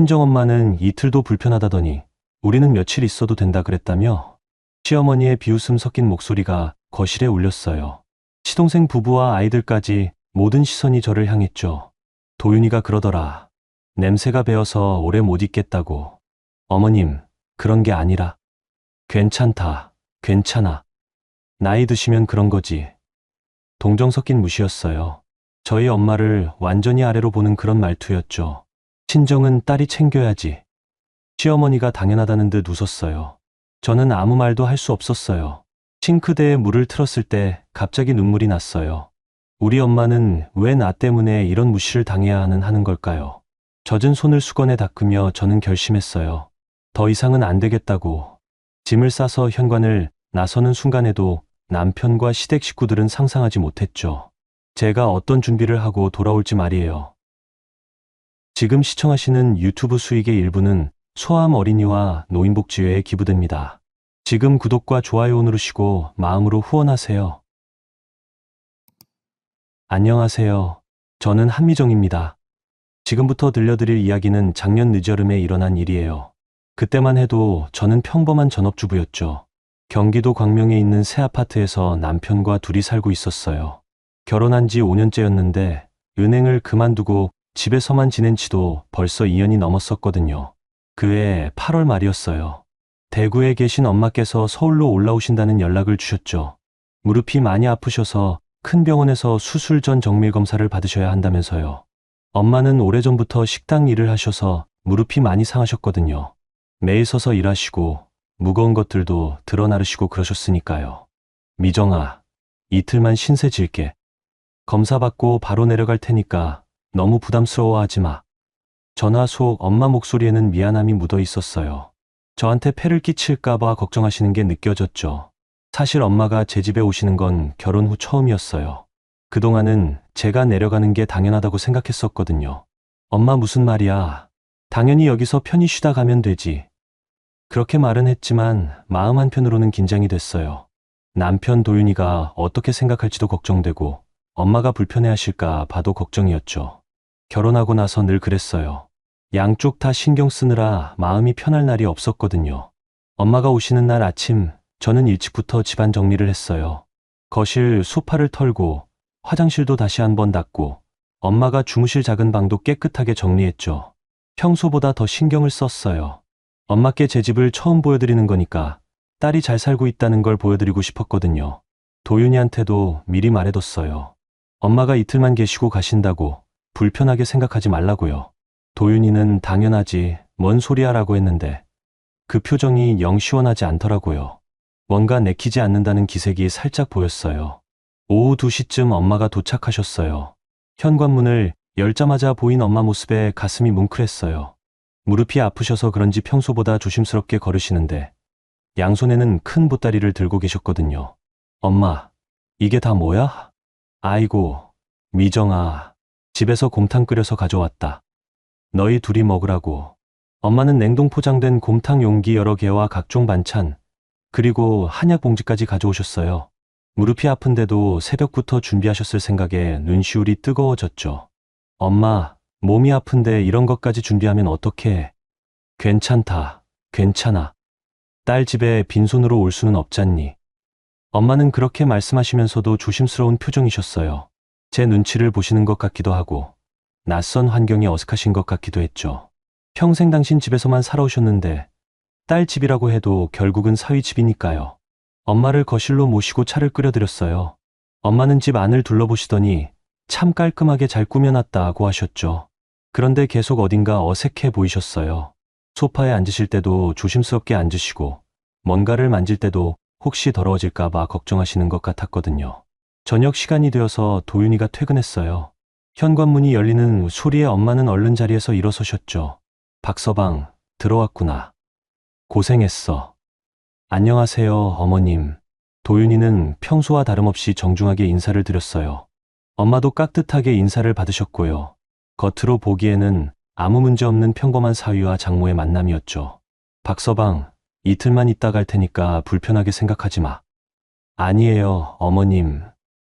친정엄마는 이틀도 불편하다더니 우리는 며칠 있어도 된다 그랬다며 시어머니의 비웃음 섞인 목소리가 거실에 울렸어요. 시동생 부부와 아이들까지 모든 시선이 저를 향했죠. 도윤이가 그러더라. 냄새가 배어서 오래 못 있겠다고. 어머님, 그런 게 아니라. 괜찮다, 괜찮아. 나이 드시면 그런 거지. 동정 섞인 무시였어요. 저희 엄마를 완전히 아래로 보는 그런 말투였죠. 친정은 딸이 챙겨야지. 시어머니가 당연하다는 듯 웃었어요. 저는 아무 말도 할 수 없었어요. 싱크대에 물을 틀었을 때 갑자기 눈물이 났어요. 우리 엄마는 왜 나 때문에 이런 무시를 당해야 하는 걸까요? 젖은 손을 수건에 닦으며 저는 결심했어요. 더 이상은 안 되겠다고. 짐을 싸서 현관을 나서는 순간에도 남편과 시댁 식구들은 상상하지 못했죠. 제가 어떤 준비를 하고 돌아올지 말이에요. 지금 시청하시는 유튜브 수익의 일부는 소아암 어린이와 노인복지회에 기부됩니다. 지금 구독과 좋아요 누르시고 마음으로 후원하세요. 안녕하세요. 저는 한미정입니다. 지금부터 들려드릴 이야기는 작년 늦여름에 일어난 일이에요. 그때만 해도 저는 평범한 전업주부였죠. 경기도 광명에 있는 새 아파트에서 남편과 둘이 살고 있었어요. 결혼한 지 5년째였는데 은행을 그만두고 집에서만 지낸 지도 벌써 2년이 넘었었거든요. 그해 8월 말이었어요. 대구에 계신 엄마께서 서울로 올라오신다는 연락을 주셨죠. 무릎이 많이 아프셔서 큰 병원에서 수술 전 정밀 검사를 받으셔야 한다면서요. 엄마는 오래전부터 식당 일을 하셔서 무릎이 많이 상하셨거든요. 매일 서서 일하시고 무거운 것들도 들어 나르시고 그러셨으니까요. 미정아, 이틀만 신세 질게. 검사 받고 바로 내려갈 테니까 너무 부담스러워하지 마. 전화 속 엄마 목소리에는 미안함이 묻어 있었어요. 저한테 폐를 끼칠까봐 걱정하시는 게 느껴졌죠. 사실 엄마가 제 집에 오시는 건 결혼 후 처음이었어요. 그동안은 제가 내려가는 게 당연하다고 생각했었거든요. 엄마 무슨 말이야. 당연히 여기서 편히 쉬다 가면 되지. 그렇게 말은 했지만 마음 한편으로는 긴장이 됐어요. 남편 도윤이가 어떻게 생각할지도 걱정되고 엄마가 불편해하실까 봐도 걱정이었죠. 결혼하고 나서 늘 그랬어요. 양쪽 다 신경 쓰느라 마음이 편할 날이 없었거든요. 엄마가 오시는 날 아침 저는 일찍부터 집안 정리를 했어요. 거실 소파를 털고 화장실도 다시 한번 닦고 엄마가 주무실 작은 방도 깨끗하게 정리했죠. 평소보다 더 신경을 썼어요. 엄마께 제 집을 처음 보여드리는 거니까 딸이 잘 살고 있다는 걸 보여드리고 싶었거든요. 도윤이한테도 미리 말해뒀어요. 엄마가 이틀만 계시고 가신다고 불편하게 생각하지 말라고요. 도윤이는 당연하지, 뭔 소리야라고 했는데 그 표정이 영 시원하지 않더라고요. 뭔가 내키지 않는다는 기색이 살짝 보였어요. 오후 2시쯤 엄마가 도착하셨어요. 현관문을 열자마자 보인 엄마 모습에 가슴이 뭉클했어요. 무릎이 아프셔서 그런지 평소보다 조심스럽게 걸으시는데 양손에는 큰 보따리를 들고 계셨거든요. 엄마, 이게 다 뭐야? 아이고, 미정아, 집에서 곰탕 끓여서 가져왔다. 너희 둘이 먹으라고. 엄마는 냉동 포장된 곰탕 용기 여러 개와 각종 반찬, 그리고 한약 봉지까지 가져오셨어요. 무릎이 아픈데도 새벽부터 준비하셨을 생각에 눈시울이 뜨거워졌죠. 엄마, 몸이 아픈데 이런 것까지 준비하면 어떡해. 괜찮다, 괜찮아. 딸 집에 빈손으로 올 수는 없잖니. 엄마는 그렇게 말씀하시면서도 조심스러운 표정이셨어요. 제 눈치를 보시는 것 같기도 하고 낯선 환경이 어색하신 것 같기도 했죠. 평생 당신 집에서만 살아오셨는데 딸 집이라고 해도 결국은 사위 집이니까요. 엄마를 거실로 모시고 차를 끓여드렸어요. 엄마는 집 안을 둘러보시더니 참 깔끔하게 잘 꾸며놨다고 하셨죠. 그런데 계속 어딘가 어색해 보이셨어요. 소파에 앉으실 때도 조심스럽게 앉으시고 뭔가를 만질 때도 혹시 더러워질까봐 걱정하시는 것 같았거든요. 저녁 시간이 되어서 도윤이가 퇴근했어요. 현관문이 열리는 소리에 엄마는 얼른 자리에서 일어서셨죠. 박서방, 들어왔구나. 고생했어. 안녕하세요, 어머님. 도윤이는 평소와 다름없이 정중하게 인사를 드렸어요. 엄마도 깍듯하게 인사를 받으셨고요. 겉으로 보기에는 아무 문제 없는 평범한 사위와 장모의 만남이었죠. 박서방, 이틀만 있다 갈 테니까 불편하게 생각하지 마. 아니에요, 어머님.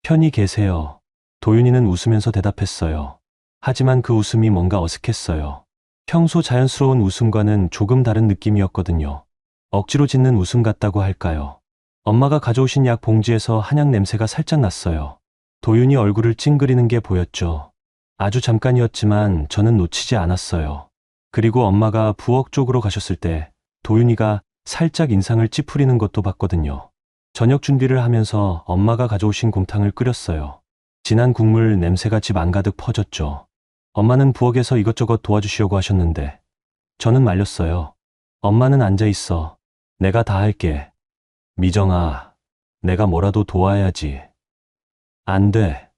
편히 계세요. 도윤이는 웃으면서 대답했어요. 하지만 그 웃음이 뭔가 어색했어요. 평소 자연스러운 웃음과는 조금 다른 느낌이었거든요. 억지로 짓는 웃음 같다고 할까요? 엄마가 가져오신 약 봉지에서 한약 냄새가 살짝 났어요. 도윤이 얼굴을 찡그리는 게 보였죠. 아주 잠깐이었지만 저는 놓치지 않았어요. 그리고 엄마가 부엌 쪽으로 가셨을 때 도윤이가 살짝 인상을 찌푸리는 것도 봤거든요. 저녁 준비를 하면서 엄마가 가져오신 곰탕을 끓였어요. 진한 국물 냄새가 집 안가득 퍼졌죠. 엄마는 부엌에서 이것저것 도와주시려고 하셨는데 저는 말렸어요. 엄마는 앉아 있어. 내가 다 할게. 미정아, 내가 뭐라도 도와야지. 안 돼.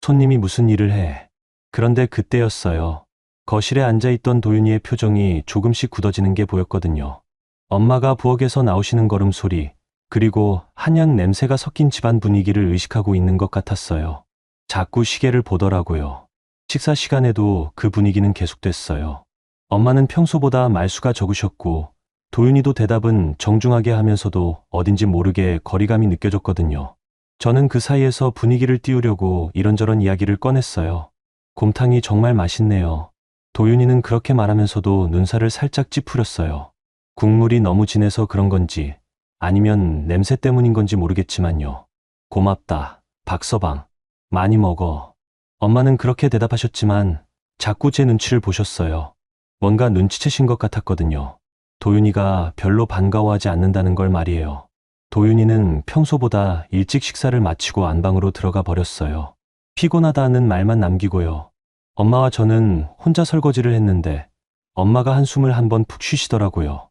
손님이 무슨 일을 해. 그런데 그때였어요. 거실에 앉아있던 도윤이의 표정이 조금씩 굳어지는 게 보였거든요. 엄마가 부엌에서 나오시는 걸음소리, 그리고 한약 냄새가 섞인 집안 분위기를 의식하고 있는 것 같았어요. 자꾸 시계를 보더라고요. 식사 시간에도 그 분위기는 계속됐어요. 엄마는 평소보다 말수가 적으셨고, 도윤이도 대답은 정중하게 하면서도 어딘지 모르게 거리감이 느껴졌거든요. 저는 그 사이에서 분위기를 띄우려고 이런저런 이야기를 꺼냈어요. 곰탕이 정말 맛있네요. 도윤이는 그렇게 말하면서도 눈살을 살짝 찌푸렸어요. 국물이 너무 진해서 그런 건지 아니면 냄새 때문인 건지 모르겠지만요. 고맙다, 박서방. 많이 먹어. 엄마는 그렇게 대답하셨지만 자꾸 제 눈치를 보셨어요. 뭔가 눈치채신 것 같았거든요. 도윤이가 별로 반가워하지 않는다는 걸 말이에요. 도윤이는 평소보다 일찍 식사를 마치고 안방으로 들어가 버렸어요. 피곤하다는 말만 남기고요. 엄마와 저는 혼자 설거지를 했는데 엄마가 한숨을 한번 푹 쉬시더라고요.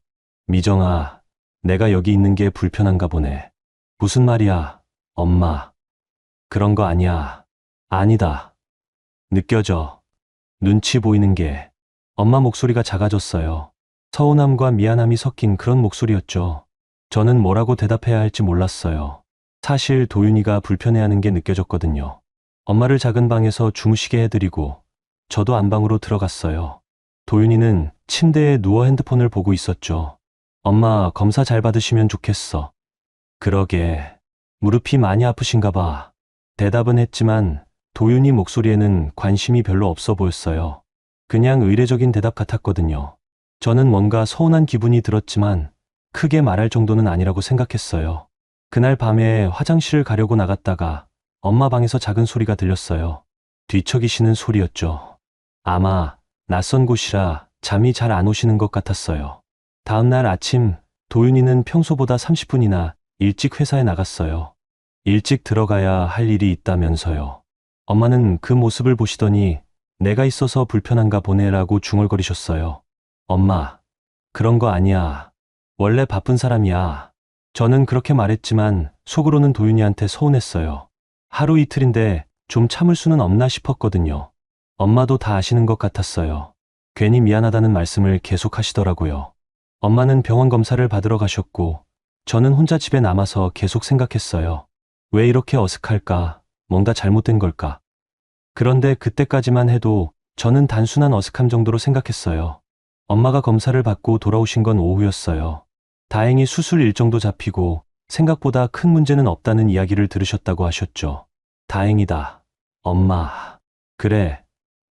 미정아, 내가 여기 있는 게 불편한가 보네. 무슨 말이야, 엄마. 그런 거 아니야. 아니다. 느껴져. 눈치 보이는 게. 엄마 목소리가 작아졌어요. 서운함과 미안함이 섞인 그런 목소리였죠. 저는 뭐라고 대답해야 할지 몰랐어요. 사실 도윤이가 불편해하는 게 느껴졌거든요. 엄마를 작은 방에서 주무시게 해드리고 저도 안방으로 들어갔어요. 도윤이는 침대에 누워 핸드폰을 보고 있었죠. 엄마, 검사 잘 받으시면 좋겠어. 그러게. 무릎이 많이 아프신가 봐. 대답은 했지만 도윤이 목소리에는 관심이 별로 없어 보였어요. 그냥 의례적인 대답 같았거든요. 저는 뭔가 서운한 기분이 들었지만 크게 말할 정도는 아니라고 생각했어요. 그날 밤에 화장실을 가려고 나갔다가 엄마 방에서 작은 소리가 들렸어요. 뒤척이시는 소리였죠. 아마 낯선 곳이라 잠이 잘 안 오시는 것 같았어요. 다음 날 아침 도윤이는 평소보다 30분이나 일찍 회사에 나갔어요. 일찍 들어가야 할 일이 있다면서요. 엄마는 그 모습을 보시더니 내가 있어서 불편한가 보네라고 중얼거리셨어요. 엄마, 그런 거 아니야. 원래 바쁜 사람이야. 저는 그렇게 말했지만 속으로는 도윤이한테 서운했어요. 하루 이틀인데 좀 참을 수는 없나 싶었거든요. 엄마도 다 아시는 것 같았어요. 괜히 미안하다는 말씀을 계속 하시더라고요. 엄마는 병원 검사를 받으러 가셨고 저는 혼자 집에 남아서 계속 생각했어요. 왜 이렇게 어색할까? 뭔가 잘못된 걸까? 그런데 그때까지만 해도 저는 단순한 어색함 정도로 생각했어요. 엄마가 검사를 받고 돌아오신 건 오후였어요. 다행히 수술 일정도 잡히고 생각보다 큰 문제는 없다는 이야기를 들으셨다고 하셨죠. 다행이다. 엄마. 그래.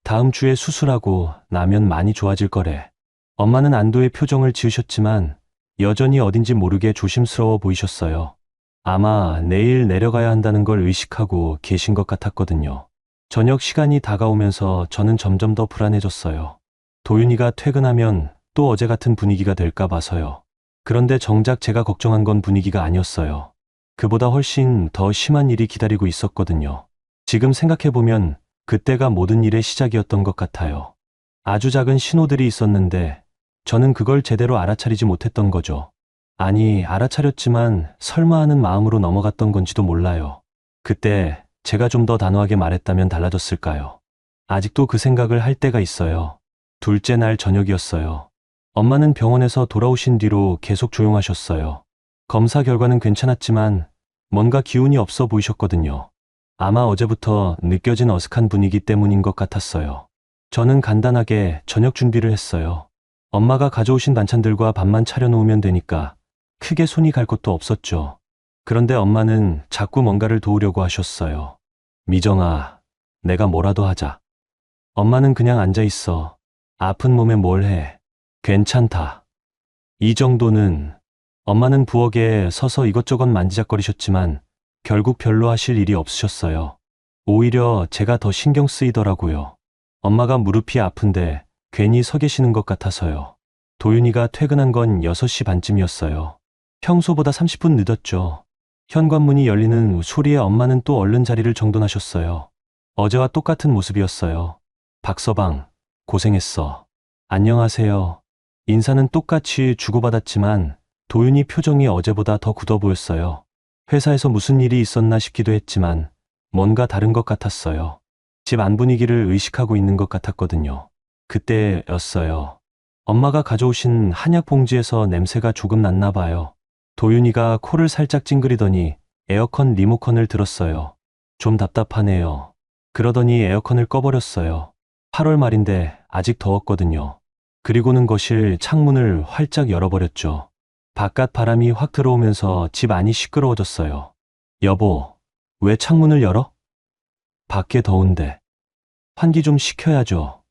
다음 주에 수술하고 나면 많이 좋아질 거래. 엄마는 안도의 표정을 지으셨지만 여전히 어딘지 모르게 조심스러워 보이셨어요. 아마 내일 내려가야 한다는 걸 의식하고 계신 것 같았거든요. 저녁 시간이 다가오면서 저는 점점 더 불안해졌어요. 도윤이가 퇴근하면 또 어제 같은 분위기가 될까 봐서요. 그런데 정작 제가 걱정한 건 분위기가 아니었어요. 그보다 훨씬 더 심한 일이 기다리고 있었거든요. 지금 생각해보면 그때가 모든 일의 시작이었던 것 같아요. 아주 작은 신호들이 있었는데 저는 그걸 제대로 알아차리지 못했던 거죠. 아니, 알아차렸지만 설마 하는 마음으로 넘어갔던 건지도 몰라요. 그때 제가 좀 더 단호하게 말했다면 달라졌을까요? 아직도 그 생각을 할 때가 있어요. 둘째 날 저녁이었어요. 엄마는 병원에서 돌아오신 뒤로 계속 조용하셨어요. 검사 결과는 괜찮았지만 뭔가 기운이 없어 보이셨거든요. 아마 어제부터 느껴진 어색한 분위기 때문인 것 같았어요. 저는 간단하게 저녁 준비를 했어요. 엄마가 가져오신 반찬들과 밥만 차려놓으면 되니까 크게 손이 갈 것도 없었죠. 그런데 엄마는 자꾸 뭔가를 도우려고 하셨어요. 미정아, 내가 뭐라도 하자. 엄마는 그냥 앉아 있어. 아픈 몸에 뭘 해. 괜찮다. 이 정도는. 엄마는 부엌에 서서 이것저것 만지작거리셨지만 결국 별로 하실 일이 없으셨어요. 오히려 제가 더 신경 쓰이더라고요. 엄마가 무릎이 아픈데 괜히 서 계시는 것 같아서요. 도윤이가 퇴근한 건 6시 반쯤이었어요. 평소보다 30분 늦었죠. 현관문이 열리는 소리에 엄마는 또 얼른 자리를 정돈하셨어요. 어제와 똑같은 모습이었어요. 박서방, 고생했어. 안녕하세요. 인사는 똑같이 주고받았지만 도윤이 표정이 어제보다 더 굳어 보였어요. 회사에서 무슨 일이 있었나 싶기도 했지만 뭔가 다른 것 같았어요. 집 안 분위기를 의식하고 있는 것 같았거든요. 그때였어요. 엄마가 가져오신 한약 봉지에서 냄새가 조금 났나 봐요. 도윤이가 코를 살짝 찡그리더니 에어컨 리모컨을 들었어요. 좀 답답하네요. 그러더니 에어컨을 꺼버렸어요. 8월 말인데 아직 더웠거든요. 그리고는 거실 창문을 활짝 열어버렸죠. 바깥 바람이 확 들어오면서 집 안이 시끄러워졌어요. 여보, 왜 창문을 열어? 밖에 더운데. 환기 좀 시켜야죠.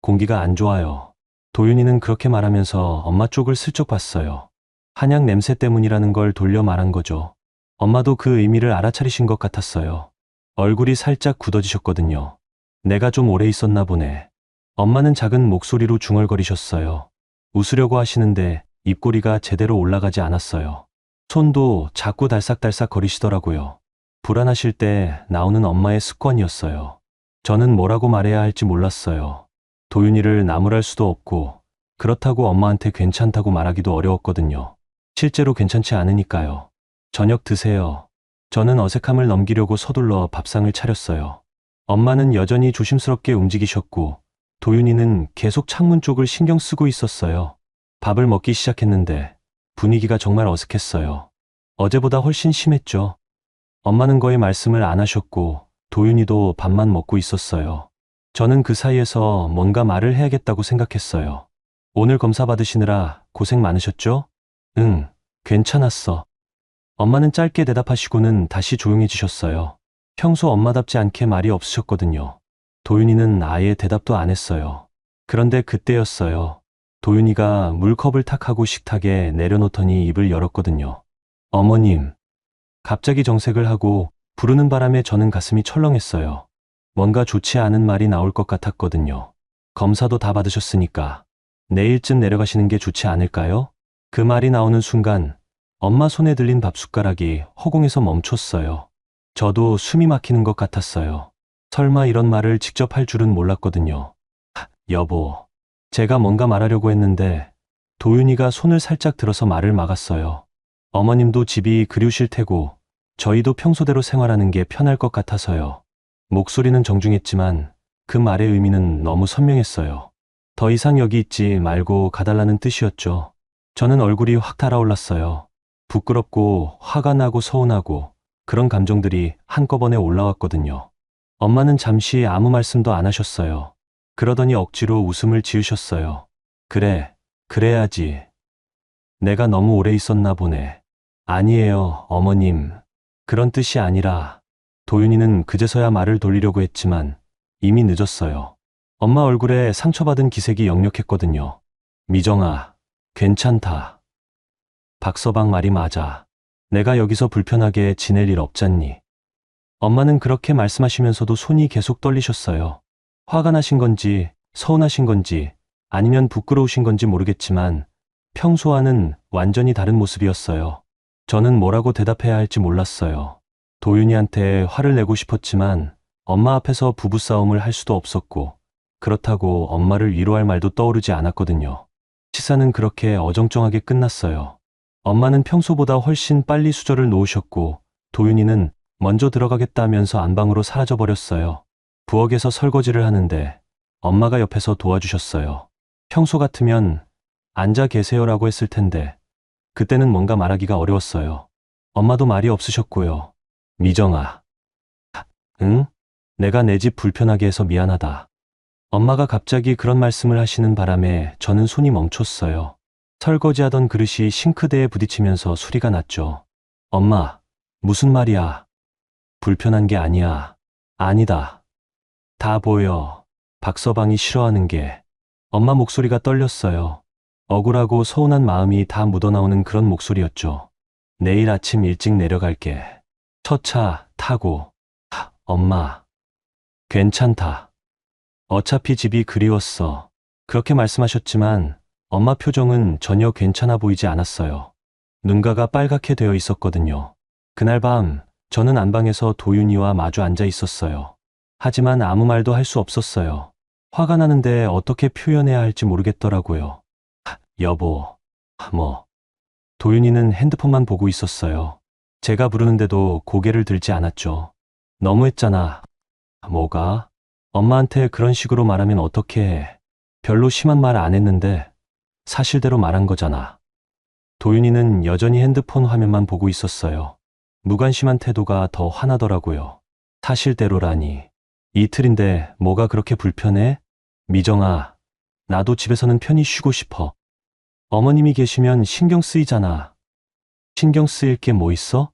공기가 안 좋아요. 도윤이는 그렇게 말하면서 엄마 쪽을 슬쩍 봤어요. 한약 냄새 때문이라는 걸 돌려 말한 거죠. 엄마도 그 의미를 알아차리신 것 같았어요. 얼굴이 살짝 굳어지셨거든요. 내가 좀 오래 있었나 보네. 엄마는 작은 목소리로 중얼거리셨어요. 웃으려고 하시는데 입꼬리가 제대로 올라가지 않았어요. 손도 자꾸 달싹달싹 거리시더라고요. 불안하실 때 나오는 엄마의 습관이었어요. 저는 뭐라고 말해야 할지 몰랐어요. 도윤이를 나무랄 수도 없고 그렇다고 엄마한테 괜찮다고 말하기도 어려웠거든요. 실제로 괜찮지 않으니까요. 저녁 드세요. 저는 어색함을 넘기려고 서둘러 밥상을 차렸어요. 엄마는 여전히 조심스럽게 움직이셨고 도윤이는 계속 창문 쪽을 신경 쓰고 있었어요. 밥을 먹기 시작했는데 분위기가 정말 어색했어요. 어제보다 훨씬 심했죠. 엄마는 거의 말씀을 안 하셨고 도윤이도 밥만 먹고 있었어요. 저는 그 사이에서 뭔가 말을 해야겠다고 생각했어요. 오늘 검사 받으시느라 고생 많으셨죠? 응, 괜찮았어. 엄마는 짧게 대답하시고는 다시 조용해지셨어요. 평소 엄마답지 않게 말이 없으셨거든요. 도윤이는 아예 대답도 안 했어요. 그런데 그때였어요. 도윤이가 물컵을 탁 하고 식탁에 내려놓더니 입을 열었거든요. 어머님. 갑자기 정색을 하고 부르는 바람에 저는 가슴이 철렁했어요. 뭔가 좋지 않은 말이 나올 것 같았거든요. 검사도 다 받으셨으니까 내일쯤 내려가시는 게 좋지 않을까요? 그 말이 나오는 순간 엄마 손에 들린 밥숟가락이 허공에서 멈췄어요. 저도 숨이 막히는 것 같았어요. 설마 이런 말을 직접 할 줄은 몰랐거든요. 여보, 제가 뭔가 말하려고 했는데 도윤이가 손을 살짝 들어서 말을 막았어요. 어머님도 집이 그리우실 테고 저희도 평소대로 생활하는 게 편할 것 같아서요. 목소리는 정중했지만 그 말의 의미는 너무 선명했어요. 더 이상 여기 있지 말고 가달라는 뜻이었죠. 저는 얼굴이 확 달아올랐어요. 부끄럽고 화가 나고 서운하고 그런 감정들이 한꺼번에 올라왔거든요. 엄마는 잠시 아무 말씀도 안 하셨어요. 그러더니 억지로 웃음을 지으셨어요. 그래, 그래야지. 내가 너무 오래 있었나 보네. 아니에요, 어머님. 그런 뜻이 아니라. 도윤이는 그제서야 말을 돌리려고 했지만 이미 늦었어요. 엄마 얼굴에 상처받은 기색이 역력했거든요. 미정아, 괜찮다. 박서방 말이 맞아. 내가 여기서 불편하게 지낼 일 없잖니. 엄마는 그렇게 말씀하시면서도 손이 계속 떨리셨어요. 화가 나신 건지 서운하신 건지 아니면 부끄러우신 건지 모르겠지만 평소와는 완전히 다른 모습이었어요. 저는 뭐라고 대답해야 할지 몰랐어요. 도윤이한테 화를 내고 싶었지만 엄마 앞에서 부부싸움을 할 수도 없었고 그렇다고 엄마를 위로할 말도 떠오르지 않았거든요. 식사는 그렇게 어정쩡하게 끝났어요. 엄마는 평소보다 훨씬 빨리 수저를 놓으셨고 도윤이는 먼저 들어가겠다면서 안방으로 사라져버렸어요. 부엌에서 설거지를 하는데 엄마가 옆에서 도와주셨어요. 평소 같으면 앉아 계세요라고 했을 텐데 그때는 뭔가 말하기가 어려웠어요. 엄마도 말이 없으셨고요. 미정아. 응? 내가 내 집 불편하게 해서 미안하다. 엄마가 갑자기 그런 말씀을 하시는 바람에 저는 손이 멈췄어요. 설거지하던 그릇이 싱크대에 부딪히면서 소리가 났죠. 엄마, 무슨 말이야? 불편한 게 아니야. 아니다. 다 보여. 박서방이 싫어하는 게. 엄마 목소리가 떨렸어요. 억울하고 서운한 마음이 다 묻어나오는 그런 목소리였죠. 내일 아침 일찍 내려갈게. 첫 차 타고. 엄마. 괜찮다. 어차피 집이 그리웠어. 그렇게 말씀하셨지만 엄마 표정은 전혀 괜찮아 보이지 않았어요. 눈가가 빨갛게 되어 있었거든요. 그날 밤 저는 안방에서 도윤이와 마주 앉아 있었어요. 하지만 아무 말도 할 수 없었어요. 화가 나는데 어떻게 표현해야 할지 모르겠더라고요. 여보, 뭐. 도윤이는 핸드폰만 보고 있었어요. 제가 부르는데도 고개를 들지 않았죠. 너무했잖아. 뭐가? 엄마한테 그런 식으로 말하면 어떻게 해? 별로 심한 말 안 했는데 사실대로 말한 거잖아. 도윤이는 여전히 핸드폰 화면만 보고 있었어요. 무관심한 태도가 더 화나더라고요. 사실대로라니. 이틀인데 뭐가 그렇게 불편해? 미정아, 나도 집에서는 편히 쉬고 싶어. 어머님이 계시면 신경 쓰이잖아. 신경 쓰일 게 뭐 있어?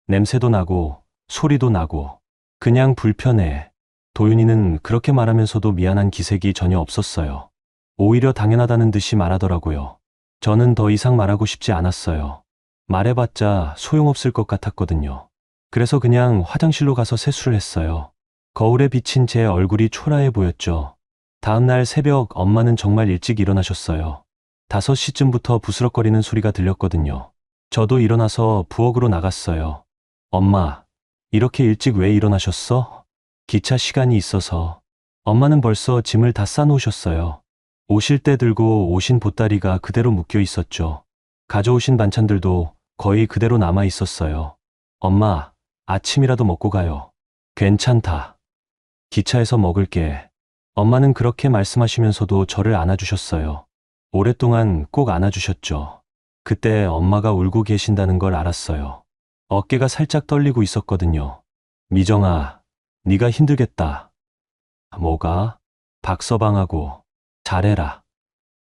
냄새도 나고 소리도 나고 그냥 불편해. 도윤이는 그렇게 말하면서도 미안한 기색이 전혀 없었어요. 오히려 당연하다는 듯이 말하더라고요. 저는 더 이상 말하고 싶지 않았어요. 말해봤자 소용없을 것 같았거든요. 그래서 그냥 화장실로 가서 세수를 했어요. 거울에 비친 제 얼굴이 초라해 보였죠. 다음날 새벽 엄마는 정말 일찍 일어나셨어요. 5시쯤부터 부스럭거리는 소리가 들렸거든요. 저도 일어나서 부엌으로 나갔어요. 엄마, 이렇게 일찍 왜 일어나셨어? 기차 시간이 있어서. 엄마는 벌써 짐을 다 싸놓으셨어요. 오실 때 들고 오신 보따리가 그대로 묶여 있었죠. 가져오신 반찬들도 거의 그대로 남아 있었어요. 엄마, 아침이라도 먹고 가요. 괜찮다. 기차에서 먹을게. 엄마는 그렇게 말씀하시면서도 저를 안아주셨어요. 오랫동안 꼭 안아주셨죠. 그때 엄마가 울고 계신다는 걸 알았어요. 어깨가 살짝 떨리고 있었거든요. 미정아, 네가 힘들겠다. 뭐가? 박서방하고 잘해라.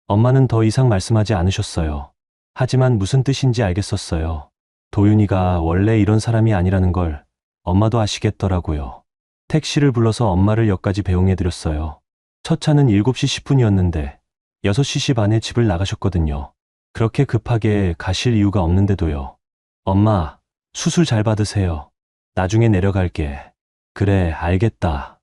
엄마는 더 이상 말씀하지 않으셨어요. 하지만 무슨 뜻인지 알겠었어요. 도윤이가 원래 이런 사람이 아니라는 걸 엄마도 아시겠더라고요. 택시를 불러서 엄마를 역까지 배웅해드렸어요. 첫 차는 7시 10분이었는데 6시 반에 집을 나가셨거든요. 그렇게 급하게 가실 이유가 없는데도요. 엄마, 수술 잘 받으세요. 나중에 내려갈게. 그래, 알겠다.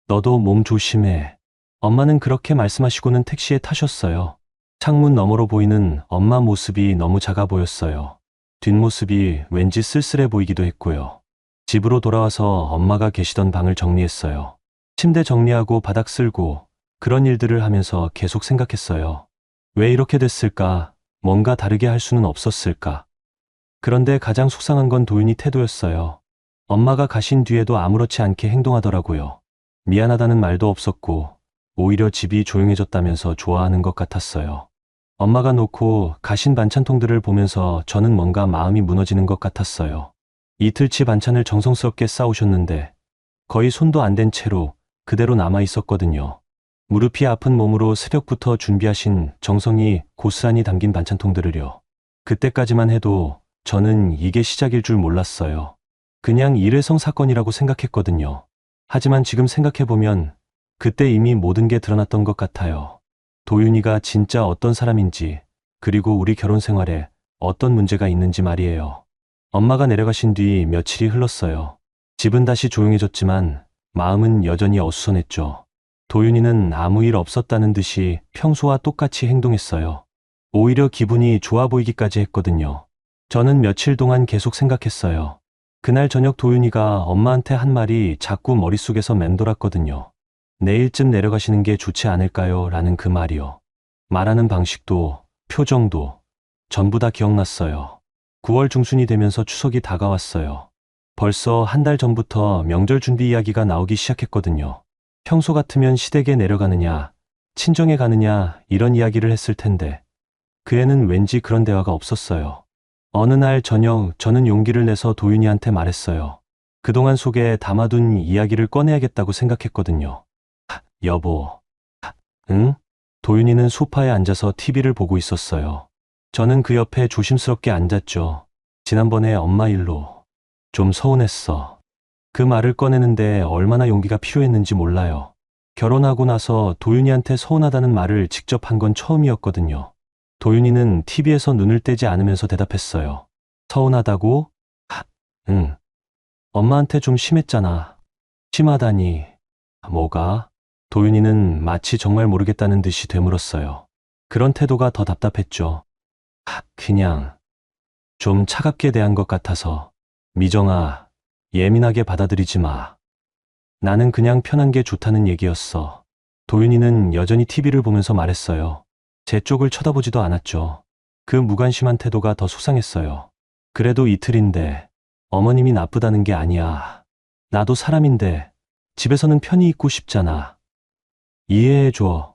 너도 몸 조심해. 엄마는 그렇게 말씀하시고는 택시에 타셨어요. 창문 너머로 보이는 엄마 모습이 너무 작아 보였어요. 뒷모습이 왠지 쓸쓸해 보이기도 했고요. 집으로 돌아와서 엄마가 계시던 방을 정리했어요. 침대 정리하고 바닥 쓸고 그런 일들을 하면서 계속 생각했어요. 왜 이렇게 됐을까? 뭔가 다르게 할 수는 없었을까? 그런데 가장 속상한 건 도윤이 태도였어요. 엄마가 가신 뒤에도 아무렇지 않게 행동하더라고요. 미안하다는 말도 없었고 오히려 집이 조용해졌다면서 좋아하는 것 같았어요. 엄마가 놓고 가신 반찬통들을 보면서 저는 뭔가 마음이 무너지는 것 같았어요. 이틀치 반찬을 정성스럽게 싸오셨는데 거의 손도 안 댄 채로 그대로 남아 있었거든요. 무릎이 아픈 몸으로 새벽부터 준비하신 정성이 고스란히 담긴 반찬통들을요. 그때까지만 해도 저는 이게 시작일 줄 몰랐어요. 그냥 일회성 사건이라고 생각했거든요. 하지만 지금 생각해보면 그때 이미 모든 게 드러났던 것 같아요. 도윤이가 진짜 어떤 사람인지, 그리고 우리 결혼 생활에 어떤 문제가 있는지 말이에요. 엄마가 내려가신 뒤 며칠이 흘렀어요. 집은 다시 조용해졌지만 마음은 여전히 어수선했죠. 도윤이는 아무 일 없었다는 듯이 평소와 똑같이 행동했어요. 오히려 기분이 좋아 보이기까지 했거든요. 저는 며칠 동안 계속 생각했어요. 그날 저녁 도윤이가 엄마한테 한 말이 자꾸 머릿속에서 맴돌았거든요. 내일쯤 내려가시는 게 좋지 않을까요? 라는 그 말이요. 말하는 방식도, 표정도 전부 다 기억났어요. 9월 중순이 되면서 추석이 다가왔어요. 벌써 한 달 전부터 명절 준비 이야기가 나오기 시작했거든요. 평소 같으면 시댁에 내려가느냐, 친정에 가느냐 이런 이야기를 했을 텐데 그 애는 왠지 그런 대화가 없었어요. 어느 날 저녁 저는 용기를 내서 도윤이한테 말했어요. 그동안 속에 담아둔 이야기를 꺼내야겠다고 생각했거든요. 여보. 응? 도윤이는 소파에 앉아서 TV를 보고 있었어요. 저는 그 옆에 조심스럽게 앉았죠. 지난번에 엄마 일로 좀 서운했어. 그 말을 꺼내는데 얼마나 용기가 필요했는지 몰라요. 결혼하고 나서 도윤이한테 서운하다는 말을 직접 한 건 처음이었거든요. 도윤이는 TV에서 눈을 떼지 않으면서 대답했어요. 서운하다고? 응. 엄마한테 좀 심했잖아. 심하다니. 뭐가? 도윤이는 마치 정말 모르겠다는 듯이 되물었어요. 그런 태도가 더 답답했죠. 그냥 좀 차갑게 대한 것 같아서. 미정아, 예민하게 받아들이지 마. 나는 그냥 편한 게 좋다는 얘기였어. 도윤이는 여전히 TV를 보면서 말했어요. 제 쪽을 쳐다보지도 않았죠. 그 무관심한 태도가 더 속상했어요. 그래도 이틀인데 어머님이 나쁘다는 게 아니야. 나도 사람인데 집에서는 편히 있고 싶잖아. 이해해줘.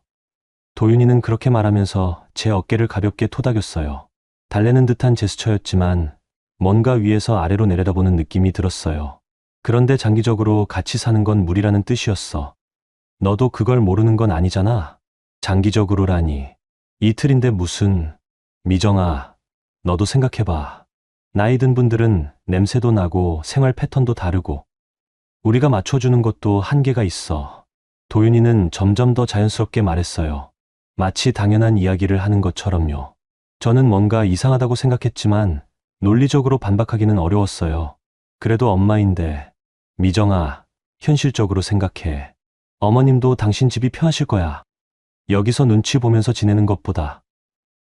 도윤이는 그렇게 말하면서 제 어깨를 가볍게 토닥였어요. 달래는 듯한 제스처였지만 뭔가 위에서 아래로 내려다보는 느낌이 들었어요. 그런데 장기적으로 같이 사는 건 무리라는 뜻이었어. 너도 그걸 모르는 건 아니잖아. 장기적으로라니. 이틀인데 무슨. 미정아, 너도 생각해봐. 나이 든 분들은 냄새도 나고 생활 패턴도 다르고 우리가 맞춰주는 것도 한계가 있어. 도윤이는 점점 더 자연스럽게 말했어요. 마치 당연한 이야기를 하는 것처럼요. 저는 뭔가 이상하다고 생각했지만 논리적으로 반박하기는 어려웠어요. 그래도 엄마인데. 미정아, 현실적으로 생각해. 어머님도 당신 집이 편하실 거야. 여기서 눈치 보면서 지내는 것보다.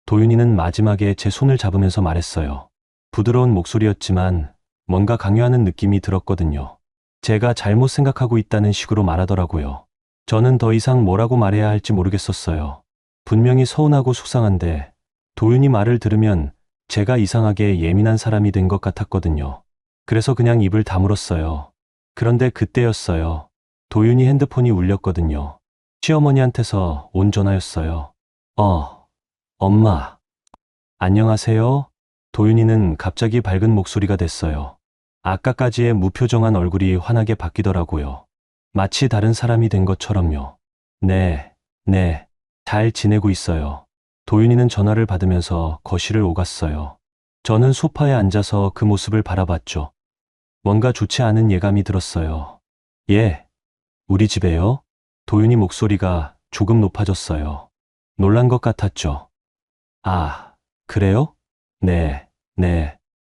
도윤이는 마지막에 제 손을 잡으면서 말했어요. 부드러운 목소리였지만 뭔가 강요하는 느낌이 들었거든요. 제가 잘못 생각하고 있다는 식으로 말하더라고요. 저는 더 이상 뭐라고 말해야 할지 모르겠었어요. 분명히 서운하고 속상한데 도윤이 말을 들으면 제가 이상하게 예민한 사람이 된 것 같았거든요. 그래서 그냥 입을 다물었어요. 그런데 그때였어요. 도윤이 핸드폰이 울렸거든요. 시어머니한테서 온 전화였어요. 엄마. 안녕하세요? 도윤이는 갑자기 밝은 목소리가 됐어요. 아까까지의 무표정한 얼굴이 환하게 바뀌더라고요. 마치 다른 사람이 된 것처럼요. 네, 잘 지내고 있어요. 도윤이는 전화를 받으면서 거실을 오갔어요. 저는 소파에 앉아서 그 모습을 바라봤죠. 뭔가 좋지 않은 예감이 들었어요. 예, 우리 집에요? 도윤이 목소리가 조금 높아졌어요. 놀란 것 같았죠. 아, 그래요? 네,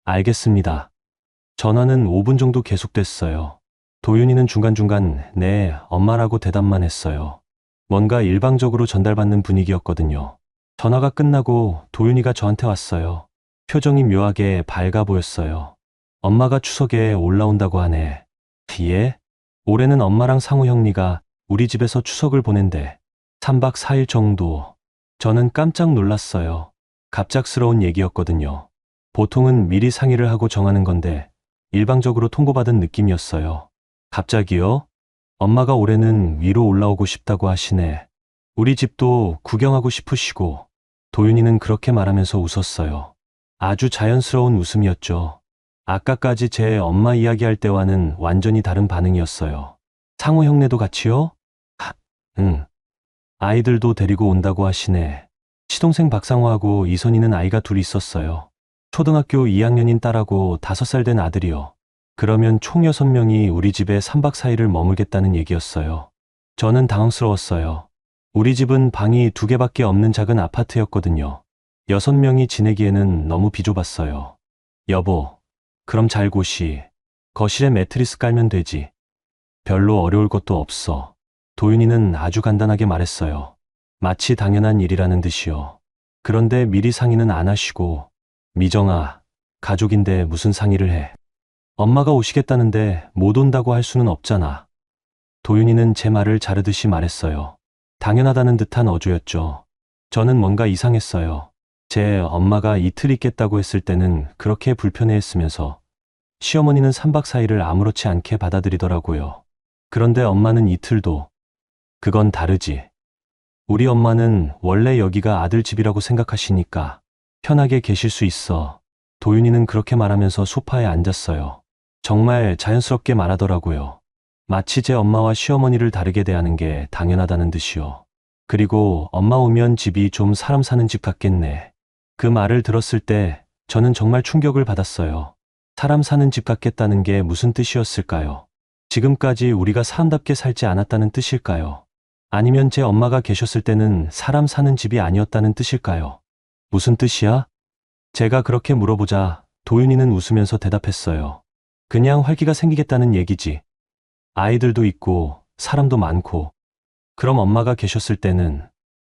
알겠습니다. 전화는 5분 정도 계속됐어요. 도윤이는 중간중간 네, 엄마라고 대답만 했어요. 뭔가 일방적으로 전달받는 분위기였거든요. 전화가 끝나고 도윤이가 저한테 왔어요. 표정이 묘하게 밝아 보였어요. 엄마가 추석에 올라온다고 하네. 예? 올해는 엄마랑 상우 형리가 우리 집에서 추석을 보낸대. 3박 4일 정도. 저는 깜짝 놀랐어요. 갑작스러운 얘기였거든요. 보통은 미리 상의를 하고 정하는 건데 일방적으로 통보받은 느낌이었어요. 갑자기요? 엄마가 올해는 위로 올라오고 싶다고 하시네. 우리 집도 구경하고 싶으시고. 도윤이는 그렇게 말하면서 웃었어요. 아주 자연스러운 웃음이었죠. 아까까지 제 엄마 이야기할 때와는 완전히 다른 반응이었어요. 상호 형네도 같이요? 응. 아이들도 데리고 온다고 하시네. 시동생 박상호하고 이선희는 아이가 둘 있었어요. 초등학교 2학년인 딸하고 5살 된 아들이요. 그러면 총 6명이 우리 집에 3박 4일을 머물겠다는 얘기였어요. 저는 당황스러웠어요. 우리 집은 방이 2개밖에 없는 작은 아파트였거든요. 6명이 지내기에는 너무 비좁았어요. 여보, 그럼 잘 곳이 거실에 매트리스 깔면 되지. 별로 어려울 것도 없어. 도윤이는 아주 간단하게 말했어요. 마치 당연한 일이라는 듯이요. 그런데 미리 상의는 안 하시고. 미정아, 가족인데 무슨 상의를 해. 엄마가 오시겠다는데 못 온다고 할 수는 없잖아. 도윤이는 제 말을 자르듯이 말했어요. 당연하다는 듯한 어조였죠. 저는 뭔가 이상했어요. 제 엄마가 이틀 있겠다고 했을 때는 그렇게 불편해했으면서 시어머니는 3박 4일을 아무렇지 않게 받아들이더라고요. 그런데 엄마는 이틀도. 그건 다르지. 우리 엄마는 원래 여기가 아들 집이라고 생각하시니까 편하게 계실 수 있어. 도윤이는 그렇게 말하면서 소파에 앉았어요. 정말 자연스럽게 말하더라고요. 마치 제 엄마와 시어머니를 다르게 대하는 게 당연하다는 듯이요. 그리고 엄마 오면 집이 좀 사람 사는 집 같겠네. 그 말을 들었을 때 저는 정말 충격을 받았어요. 사람 사는 집 같겠다는 게 무슨 뜻이었을까요? 지금까지 우리가 사람답게 살지 않았다는 뜻일까요? 아니면 제 엄마가 계셨을 때는 사람 사는 집이 아니었다는 뜻일까요? 무슨 뜻이야? 제가 그렇게 물어보자 도윤이는 웃으면서 대답했어요. 그냥 활기가 생기겠다는 얘기지. 아이들도 있고 사람도 많고. 그럼 엄마가 계셨을 때는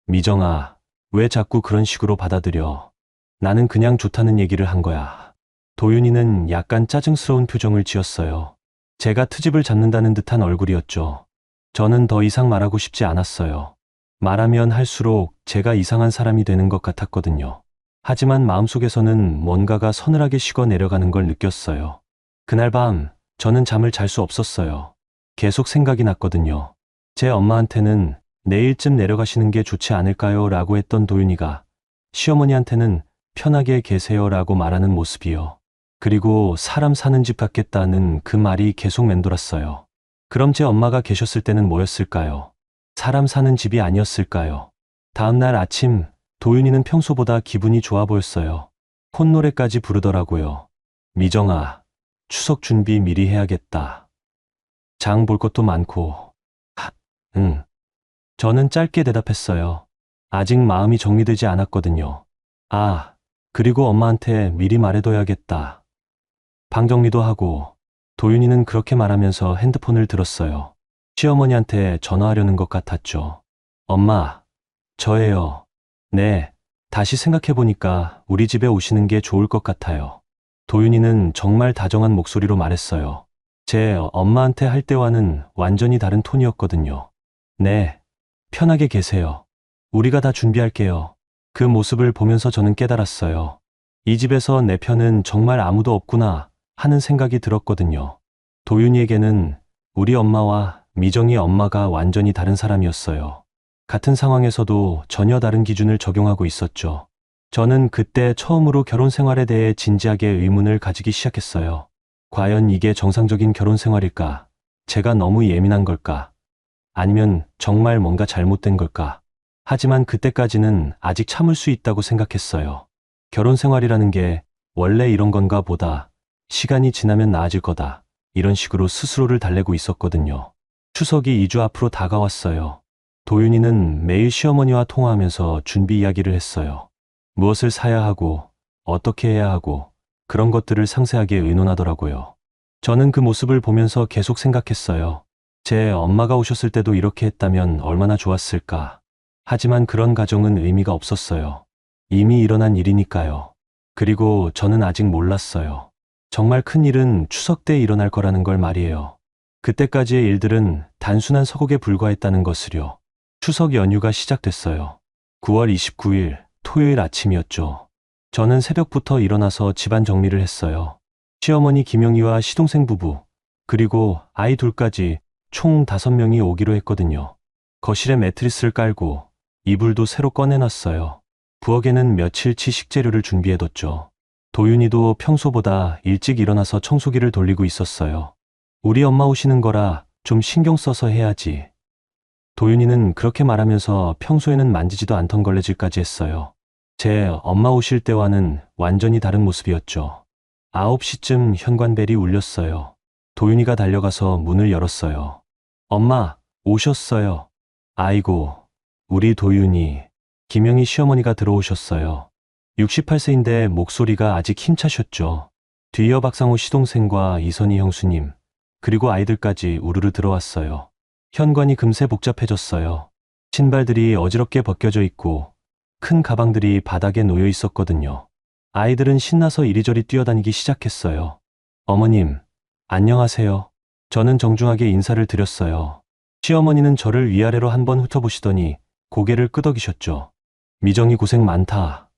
미정아, 왜 자꾸 그런 식으로 받아들여? 나는 그냥 좋다는 얘기를 한 거야. 도윤이는 약간 짜증스러운 표정을 지었어요. 제가 트집을 잡는다는 듯한 얼굴이었죠. 저는 더 이상 말하고 싶지 않았어요. 말하면 할수록 제가 이상한 사람이 되는 것 같았거든요. 하지만 마음속에서는 뭔가가 서늘하게 식어 내려가는 걸 느꼈어요. 그날 밤 저는 잠을 잘 수 없었어요. 계속 생각이 났거든요. 제 엄마한테는 내일쯤 내려가시는 게 좋지 않을까요? 라고 했던 도윤이가 시어머니한테는 편하게 계세요 라고 말하는 모습이요. 그리고 사람 사는 집 같겠다는 그 말이 계속 맴돌았어요. 그럼 제 엄마가 계셨을 때는 뭐였을까요? 사람 사는 집이 아니었을까요? 다음 날 아침 도윤이는 평소보다 기분이 좋아 보였어요. 콧노래까지 부르더라고요. 미정아, 추석 준비 미리 해야겠다. 장 볼 것도 많고. 응. 저는 짧게 대답했어요. 아직 마음이 정리되지 않았거든요. 아, 그리고 엄마한테 미리 말해둬야겠다. 방 정리도 하고. 도윤이는 그렇게 말하면서 핸드폰을 들었어요. 시어머니한테 전화하려는 것 같았죠. 엄마, 저예요. 네, 다시 생각해보니까 우리 집에 오시는 게 좋을 것 같아요. 도윤이는 정말 다정한 목소리로 말했어요. 제 엄마한테 할 때와는 완전히 다른 톤이었거든요. 네, 편하게 계세요. 우리가 다 준비할게요. 그 모습을 보면서 저는 깨달았어요. 이 집에서 내 편은 정말 아무도 없구나 하는 생각이 들었거든요. 도윤이에게는 우리 엄마와 미정이 엄마가 완전히 다른 사람이었어요. 같은 상황에서도 전혀 다른 기준을 적용하고 있었죠. 저는 그때 처음으로 결혼 생활에 대해 진지하게 의문을 가지기 시작했어요. 과연 이게 정상적인 결혼 생활일까? 제가 너무 예민한 걸까? 아니면 정말 뭔가 잘못된 걸까? 하지만 그때까지는 아직 참을 수 있다고 생각했어요. 결혼 생활이라는 게 원래 이런 건가 보다. 시간이 지나면 나아질 거다. 이런 식으로 스스로를 달래고 있었거든요. 추석이 2주 앞으로 다가왔어요. 도윤이는 매일 시어머니와 통화하면서 준비 이야기를 했어요. 무엇을 사야 하고, 어떻게 해야 하고, 그런 것들을 상세하게 의논하더라고요. 저는 그 모습을 보면서 계속 생각했어요. 제 엄마가 오셨을 때도 이렇게 했다면 얼마나 좋았을까. 하지만 그런 가정은 의미가 없었어요. 이미 일어난 일이니까요. 그리고 저는 아직 몰랐어요. 정말 큰 일은 추석 때 일어날 거라는 걸 말이에요. 그때까지의 일들은 단순한 서곡에 불과했다는 것을요. 추석 연휴가 시작됐어요. 9월 29일 토요일 아침이었죠. 저는 새벽부터 일어나서 집안 정리를 했어요. 시어머니 김영희와 시동생 부부, 그리고 아이 둘까지 총 5명이 오기로 했거든요. 거실에 매트리스를 깔고 이불도 새로 꺼내놨어요. 부엌에는 며칠치 식재료를 준비해뒀죠. 도윤이도 평소보다 일찍 일어나서 청소기를 돌리고 있었어요. 우리 엄마 오시는 거라 좀 신경 써서 해야지. 도윤이는 그렇게 말하면서 평소에는 만지지도 않던 걸레질까지 했어요. 제 엄마 오실 때와는 완전히 다른 모습이었죠. 9시쯤 현관벨이 울렸어요. 도윤이가 달려가서 문을 열었어요. 엄마, 오셨어요. 아이고, 우리 도윤이. 김영희 시어머니가 들어오셨어요. 68세인데 목소리가 아직 힘차셨죠. 뒤이어 박상호 시동생과 이선희 형수님, 그리고 아이들까지 우르르 들어왔어요. 현관이 금세 복잡해졌어요. 신발들이 어지럽게 벗겨져 있고 큰 가방들이 바닥에 놓여 있었거든요. 아이들은 신나서 이리저리 뛰어다니기 시작했어요. 어머님, 안녕하세요. 저는 정중하게 인사를 드렸어요. 시어머니는 저를 위아래로 한번 훑어보시더니 고개를 끄덕이셨죠. 미정이 고생 많다.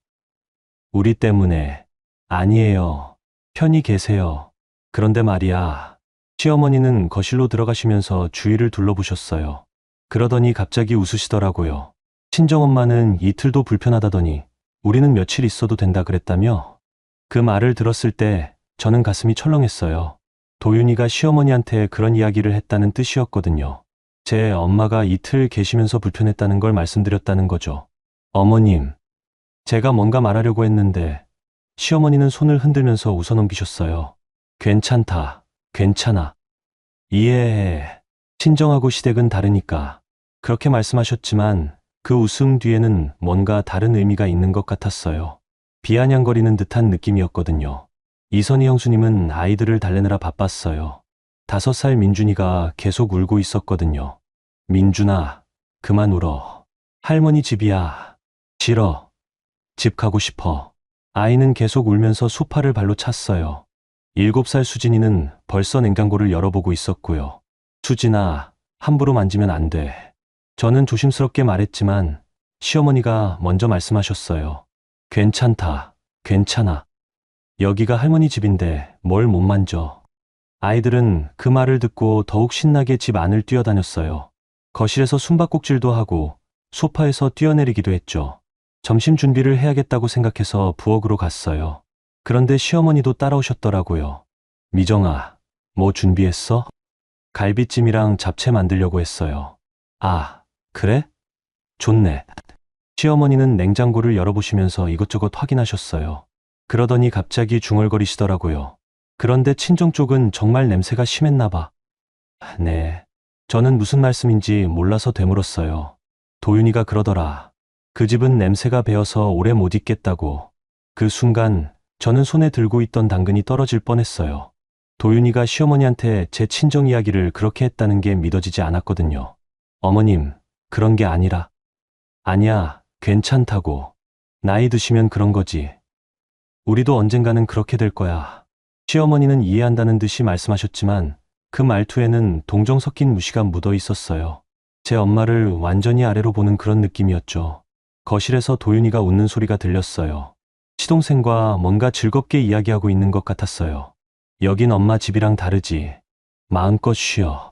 우리 때문에. 아니에요. 편히 계세요. 그런데 말이야. 시어머니는 거실로 들어가시면서 주위를 둘러보셨어요. 그러더니 갑자기 웃으시더라고요. 친정엄마는 이틀도 불편하다더니 우리는 며칠 있어도 된다 그랬다며? 그 말을 들었을 때 저는 가슴이 철렁했어요. 도윤이가 시어머니한테 그런 이야기를 했다는 뜻이었거든요. 제 엄마가 이틀 계시면서 불편했다는 걸 말씀드렸다는 거죠. 어머님, 제가 뭔가 말하려고 했는데 시어머니는 손을 흔들면서 웃어넘기셨어요. 괜찮다. 괜찮아. 이해해. 친정하고 시댁은 다르니까. 그렇게 말씀하셨지만 그 웃음 뒤에는 뭔가 다른 의미가 있는 것 같았어요. 비아냥거리는 듯한 느낌이었거든요. 이선희 형수님은 아이들을 달래느라 바빴어요. 5살 민준이가 계속 울고 있었거든요. 민준아, 그만 울어. 할머니 집이야. 싫어. 집 가고 싶어. 아이는 계속 울면서 소파를 발로 찼어요. 7살 수진이는 벌써 냉장고를 열어보고 있었고요. 수진아, 함부로 만지면 안 돼. 저는 조심스럽게 말했지만 시어머니가 먼저 말씀하셨어요. 괜찮다. 괜찮아. 여기가 할머니 집인데 뭘 못 만져. 아이들은 그 말을 듣고 더욱 신나게 집 안을 뛰어다녔어요. 거실에서 숨바꼭질도 하고 소파에서 뛰어내리기도 했죠. 점심 준비를 해야겠다고 생각해서 부엌으로 갔어요. 그런데 시어머니도 따라오셨더라고요. 미정아, 뭐 준비했어? 갈비찜이랑 잡채 만들려고 했어요. 아, 그래? 좋네. 시어머니는 냉장고를 열어보시면서 이것저것 확인하셨어요. 그러더니 갑자기 중얼거리시더라고요. 그런데 친정 쪽은 정말 냄새가 심했나 봐. 네. 저는 무슨 말씀인지 몰라서 되물었어요. 도윤이가 그러더라. 그 집은 냄새가 배어서 오래 못 있겠다고. 그 순간 저는 손에 들고 있던 당근이 떨어질 뻔했어요. 도윤이가 시어머니한테 제 친정 이야기를 그렇게 했다는 게 믿어지지 않았거든요. 어머님, 그런 게 아니라. 아니야, 괜찮다고. 나이 드시면 그런 거지. 우리도 언젠가는 그렇게 될 거야. 시어머니는 이해한다는 듯이 말씀하셨지만 그 말투에는 동정 섞인 무시가 묻어 있었어요. 제 엄마를 완전히 아래로 보는 그런 느낌이었죠. 거실에서 도윤이가 웃는 소리가 들렸어요. 시동생과 뭔가 즐겁게 이야기하고 있는 것 같았어요. 여긴 엄마 집이랑 다르지. 마음껏 쉬어.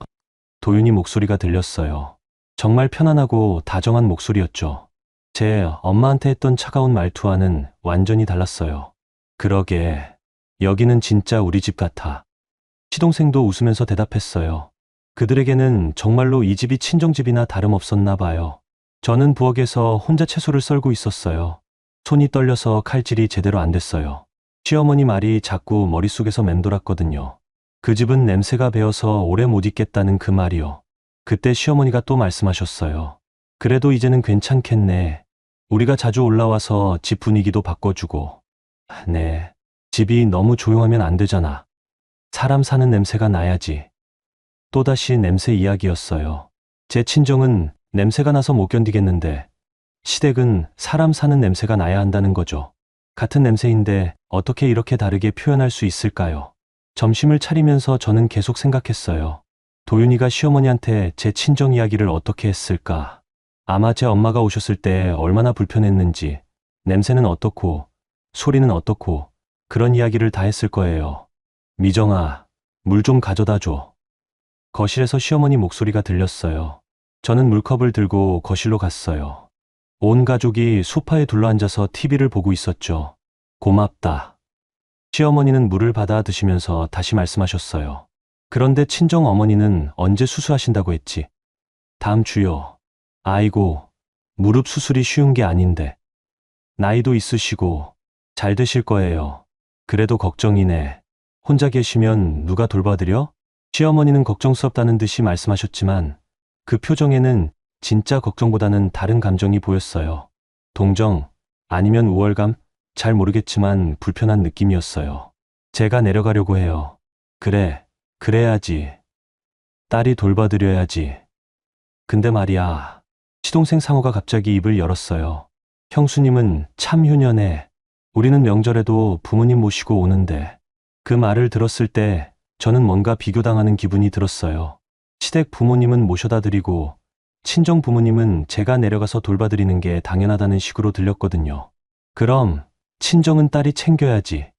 도윤이 목소리가 들렸어요. 정말 편안하고 다정한 목소리였죠. 제 엄마한테 했던 차가운 말투와는 완전히 달랐어요. 그러게, 여기는 진짜 우리 집 같아. 시동생도 웃으면서 대답했어요. 그들에게는 정말로 이 집이 친정집이나 다름없었나 봐요. 저는 부엌에서 혼자 채소를 썰고 있었어요. 손이 떨려서 칼질이 제대로 안 됐어요. 시어머니 말이 자꾸 머릿속에서 맴돌았거든요. 그 집은 냄새가 배어서 오래 못 있겠다는 그 말이요. 그때 시어머니가 또 말씀하셨어요. 그래도 이제는 괜찮겠네. 우리가 자주 올라와서 집 분위기도 바꿔주고. 네, 집이 너무 조용하면 안 되잖아. 사람 사는 냄새가 나야지. 또다시 냄새 이야기였어요. 제 친정은 냄새가 나서 못 견디겠는데 시댁은 사람 사는 냄새가 나야 한다는 거죠. 같은 냄새인데 어떻게 이렇게 다르게 표현할 수 있을까요? 점심을 차리면서 저는 계속 생각했어요. 도윤이가 시어머니한테 제 친정 이야기를 어떻게 했을까? 아마 제 엄마가 오셨을 때 얼마나 불편했는지, 냄새는 어떻고, 소리는 어떻고, 그런 이야기를 다 했을 거예요. 미정아, 물 좀 가져다 줘. 거실에서 시어머니 목소리가 들렸어요. 저는 물컵을 들고 거실로 갔어요. 온 가족이 소파에 둘러앉아서 TV를 보고 있었죠. 고맙다. 시어머니는 물을 받아 드시면서 다시 말씀하셨어요. 그런데 친정 어머니는 언제 수술하신다고 했지? 다음 주요. 아이고, 무릎 수술이 쉬운 게 아닌데. 나이도 있으시고 잘 되실 거예요. 그래도 걱정이네. 혼자 계시면 누가 돌봐드려? 시어머니는 걱정스럽다는 듯이 말씀하셨지만 그 표정에는 진짜 걱정보다는 다른 감정이 보였어요. 동정, 아니면 우월감? 잘 모르겠지만 불편한 느낌이었어요. 제가 내려가려고 해요. 그래, 그래야지. 딸이 돌봐드려야지. 근데 말이야. 시동생 상호가 갑자기 입을 열었어요. 형수님은 참 효녀네. 우리는 명절에도 부모님 모시고 오는데. 그 말을 들었을 때 저는 뭔가 비교당하는 기분이 들었어요. 시댁 부모님은 모셔다 드리고 친정 부모님은 제가 내려가서 돌봐드리는 게 당연하다는 식으로 들렸거든요. 그럼 친정은 딸이 챙겨야지.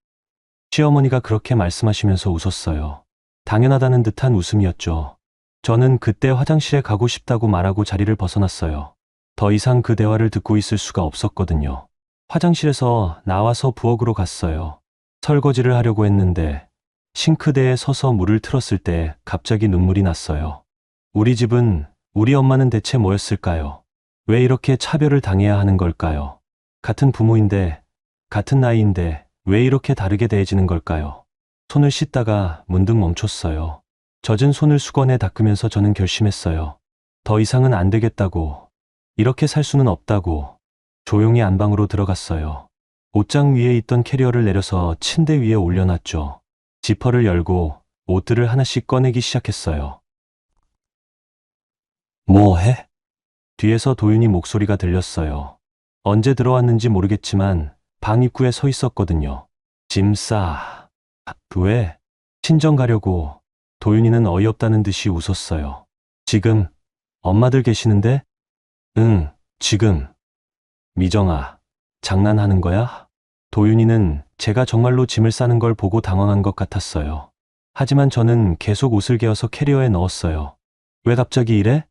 시어머니가 그렇게 말씀하시면서 웃었어요. 당연하다는 듯한 웃음이었죠. 저는 그때 화장실에 가고 싶다고 말하고 자리를 벗어났어요. 더 이상 그 대화를 듣고 있을 수가 없었거든요. 화장실에서 나와서 부엌으로 갔어요. 설거지를 하려고 했는데 싱크대에 서서 물을 틀었을 때 갑자기 눈물이 났어요. 우리 집은, 우리 엄마는 대체 뭐였을까요? 왜 이렇게 차별을 당해야 하는 걸까요? 같은 부모인데, 같은 나이인데 왜 이렇게 다르게 대해지는 걸까요? 손을 씻다가 문득 멈췄어요. 젖은 손을 수건에 닦으면서 저는 결심했어요. 더 이상은 안 되겠다고, 이렇게 살 수는 없다고 조용히 안방으로 들어갔어요. 옷장 위에 있던 캐리어를 내려서 침대 위에 올려놨죠. 지퍼를 열고 옷들을 하나씩 꺼내기 시작했어요. 뭐 해? 뒤에서 도윤이 목소리가 들렸어요. 언제 들어왔는지 모르겠지만 방 입구에 서 있었거든요. 짐 싸. 왜? 친정 가려고. 도윤이는 어이없다는 듯이 웃었어요. 지금 엄마들 계시는데? 응, 지금. 미정아, 장난하는 거야? 도윤이는 제가 정말로 짐을 싸는 걸 보고 당황한 것 같았어요. 하지만 저는 계속 옷을 개어서 캐리어에 넣었어요. 왜 갑자기 이래?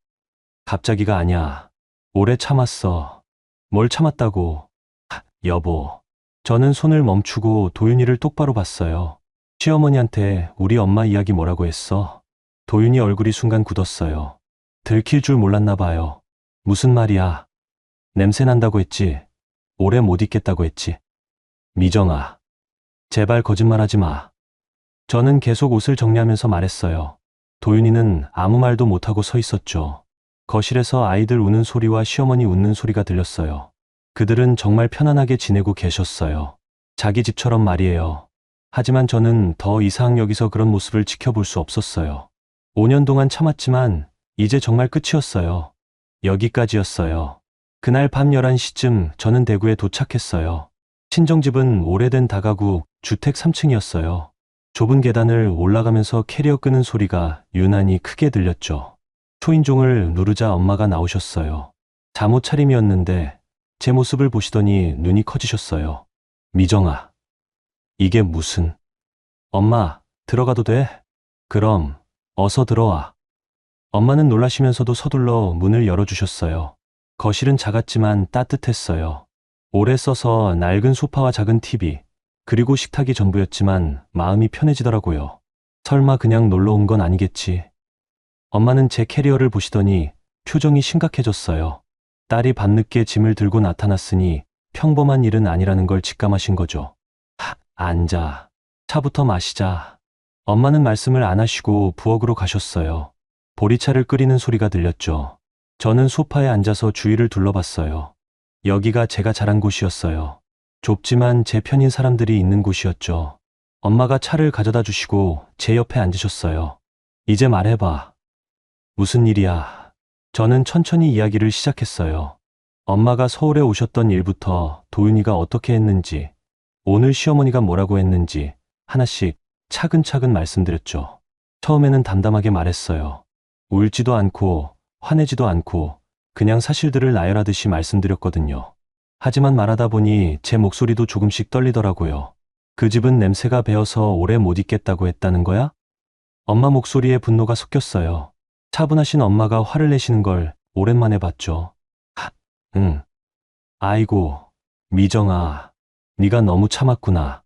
갑자기가 아니야. 오래 참았어. 뭘 참았다고? 여보. 저는 손을 멈추고 도윤이를 똑바로 봤어요. 시어머니한테 우리 엄마 이야기 뭐라고 했어? 도윤이 얼굴이 순간 굳었어요. 들킬 줄 몰랐나 봐요. 무슨 말이야? 냄새 난다고 했지? 오래 못 있겠다고 했지? 미정아. 제발 거짓말하지 마. 저는 계속 옷을 정리하면서 말했어요. 도윤이는 아무 말도 못하고 서 있었죠. 거실에서 아이들 우는 소리와 시어머니 웃는 소리가 들렸어요. 그들은 정말 편안하게 지내고 계셨어요. 자기 집처럼 말이에요. 하지만 저는 더 이상 여기서 그런 모습을 지켜볼 수 없었어요. 5년 동안 참았지만 이제 정말 끝이었어요. 여기까지였어요. 그날 밤 11시쯤 저는 대구에 도착했어요. 친정집은 오래된 다가구 주택 3층이었어요. 좁은 계단을 올라가면서 캐리어 끄는 소리가 유난히 크게 들렸죠. 초인종을 누르자 엄마가 나오셨어요. 잠옷 차림이었는데 제 모습을 보시더니 눈이 커지셨어요. 미정아, 이게 무슨... 엄마, 들어가도 돼? 그럼, 어서 들어와. 엄마는 놀라시면서도 서둘러 문을 열어주셨어요. 거실은 작았지만 따뜻했어요. 오래 써서 낡은 소파와 작은 TV, 그리고 식탁이 전부였지만 마음이 편해지더라고요. 설마 그냥 놀러 온 건 아니겠지. 엄마는 제 캐리어를 보시더니 표정이 심각해졌어요. 딸이 밤늦게 짐을 들고 나타났으니 평범한 일은 아니라는 걸 직감하신 거죠. 앉아. 차부터 마시자. 엄마는 말씀을 안 하시고 부엌으로 가셨어요. 보리차를 끓이는 소리가 들렸죠. 저는 소파에 앉아서 주위를 둘러봤어요. 여기가 제가 자란 곳이었어요. 좁지만 제 편인 사람들이 있는 곳이었죠. 엄마가 차를 가져다 주시고 제 옆에 앉으셨어요. 이제 말해봐. 무슨 일이야? 저는 천천히 이야기를 시작했어요. 엄마가 서울에 오셨던 일부터 도윤이가 어떻게 했는지, 오늘 시어머니가 뭐라고 했는지 하나씩 차근차근 말씀드렸죠. 처음에는 담담하게 말했어요. 울지도 않고 화내지도 않고 그냥 사실들을 나열하듯이 말씀드렸거든요. 하지만 말하다 보니 제 목소리도 조금씩 떨리더라고요. 그 집은 냄새가 배어서 오래 못 있겠다고 했다는 거야? 엄마 목소리에 분노가 섞였어요. 차분하신 엄마가 화를 내시는 걸 오랜만에 봤죠. 응. 아이고, 미정아, 네가 너무 참았구나.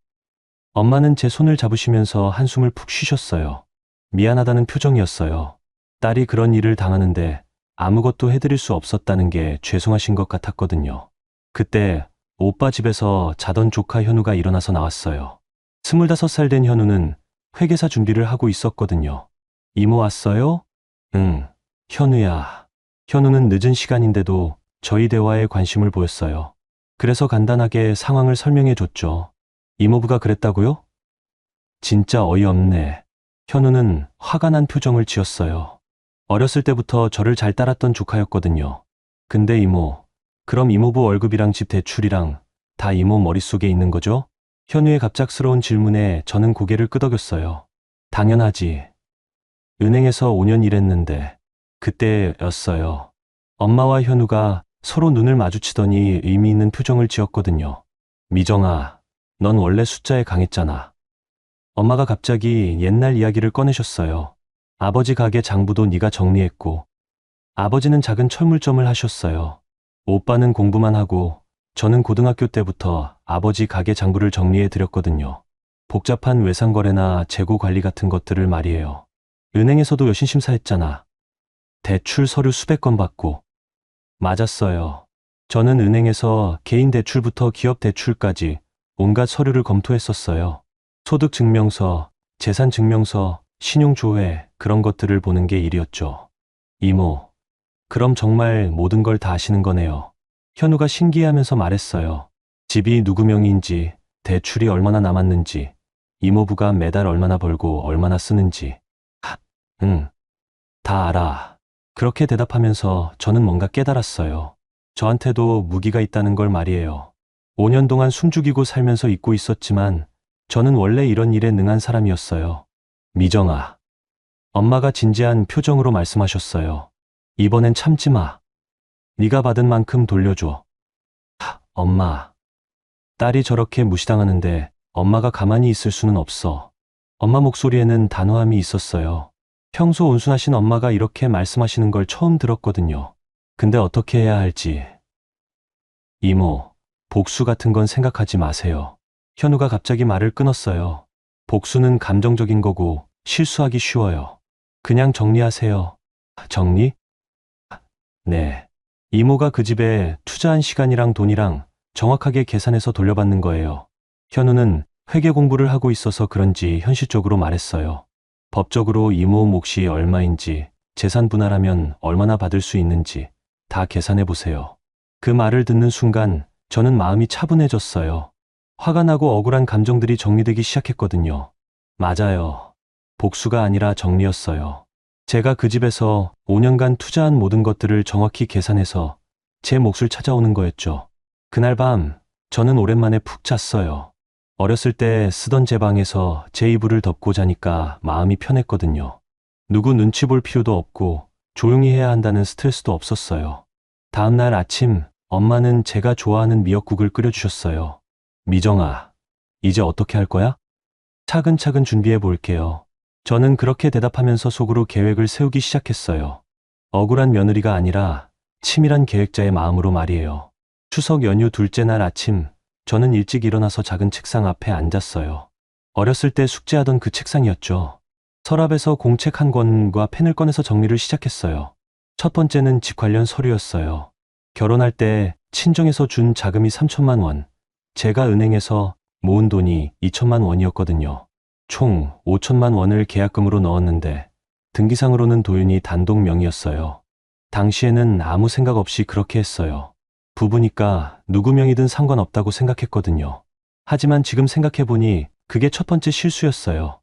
엄마는 제 손을 잡으시면서 한숨을 푹 쉬셨어요. 미안하다는 표정이었어요. 딸이 그런 일을 당하는데 아무것도 해드릴 수 없었다는 게 죄송하신 것 같았거든요. 그때 오빠 집에서 자던 조카 현우가 일어나서 나왔어요. 25살 된 현우는 회계사 준비를 하고 있었거든요. 이모 왔어요? 응, 현우야. 현우는 늦은 시간인데도 저희 대화에 관심을 보였어요. 그래서 간단하게 상황을 설명해 줬죠. 이모부가 그랬다고요? 진짜 어이없네. 현우는 화가 난 표정을 지었어요. 어렸을 때부터 저를 잘 따랐던 조카였거든요. 근데 이모, 그럼 이모부 월급이랑 집 대출이랑 다 이모 머릿속에 있는 거죠? 현우의 갑작스러운 질문에 저는 고개를 끄덕였어요. 당연하지. 은행에서 5년 일했는데 그때였어요. 엄마와 현우가 서로 눈을 마주치더니 의미 있는 표정을 지었거든요. 미정아, 넌 원래 숫자에 강했잖아. 엄마가 갑자기 옛날 이야기를 꺼내셨어요. 아버지 가게 장부도 네가 정리했고, 아버지는 작은 철물점을 하셨어요. 오빠는 공부만 하고 저는 고등학교 때부터 아버지 가게 장부를 정리해 드렸거든요. 복잡한 외상거래나 재고 관리 같은 것들을 말이에요. 은행에서도 여신심사했잖아. 대출 서류 수백 건 받고. 맞았어요. 저는 은행에서 개인 대출부터 기업 대출까지 온갖 서류를 검토했었어요. 소득증명서, 재산증명서, 신용조회 그런 것들을 보는 게 일이었죠. 이모, 그럼 정말 모든 걸 다 아시는 거네요. 현우가 신기해하면서 말했어요. 집이 누구 명의인지, 대출이 얼마나 남았는지, 이모부가 매달 얼마나 벌고 얼마나 쓰는지. 응, 다 알아. 그렇게 대답하면서 저는 뭔가 깨달았어요. 저한테도 무기가 있다는 걸 말이에요. 5년 동안 숨죽이고 살면서 잊고 있었지만 저는 원래 이런 일에 능한 사람이었어요. 미정아. 엄마가 진지한 표정으로 말씀하셨어요. 이번엔 참지 마. 네가 받은 만큼 돌려줘. 엄마. 딸이 저렇게 무시당하는데 엄마가 가만히 있을 수는 없어. 엄마 목소리에는 단호함이 있었어요. 평소 온순하신 엄마가 이렇게 말씀하시는 걸 처음 들었거든요. 근데 어떻게 해야 할지. 이모, 복수 같은 건 생각하지 마세요. 현우가 갑자기 말을 끊었어요. 복수는 감정적인 거고 실수하기 쉬워요. 그냥 정리하세요. 정리? 네. 이모가 그 집에 투자한 시간이랑 돈이랑 정확하게 계산해서 돌려받는 거예요. 현우는 회계 공부를 하고 있어서 그런지 현실적으로 말했어요. 법적으로 이모 몫이 얼마인지, 재산 분할하면 얼마나 받을 수 있는지 다 계산해 보세요. 그 말을 듣는 순간 저는 마음이 차분해졌어요. 화가 나고 억울한 감정들이 정리되기 시작했거든요. 맞아요. 복수가 아니라 정리였어요. 제가 그 집에서 5년간 투자한 모든 것들을 정확히 계산해서 제 몫을 찾아오는 거였죠. 그날 밤 저는 오랜만에 푹 잤어요. 어렸을 때 쓰던 제 방에서 제 이불을 덮고 자니까 마음이 편했거든요. 누구 눈치 볼 필요도 없고 조용히 해야 한다는 스트레스도 없었어요. 다음 날 아침 엄마는 제가 좋아하는 미역국을 끓여주셨어요. 미정아, 이제 어떻게 할 거야? 차근차근 준비해 볼게요. 저는 그렇게 대답하면서 속으로 계획을 세우기 시작했어요. 억울한 며느리가 아니라 치밀한 계획자의 마음으로 말이에요. 추석 연휴 둘째 날 아침, 저는 일찍 일어나서 작은 책상 앞에 앉았어요. 어렸을 때 숙제하던 그 책상이었죠. 서랍에서 공책 한 권과 펜을 꺼내서 정리를 시작했어요. 첫 번째는 집 관련 서류였어요. 결혼할 때 친정에서 준 자금이 3천만 원, 제가 은행에서 모은 돈이 2천만 원이었거든요. 총 5천만 원을 계약금으로 넣었는데 등기상으로는 도윤이 단독 명의였어요. 당시에는 아무 생각 없이 그렇게 했어요. 부부니까 누구 명의든 상관없다고 생각했거든요. 하지만 지금 생각해보니 그게 첫 번째 실수였어요.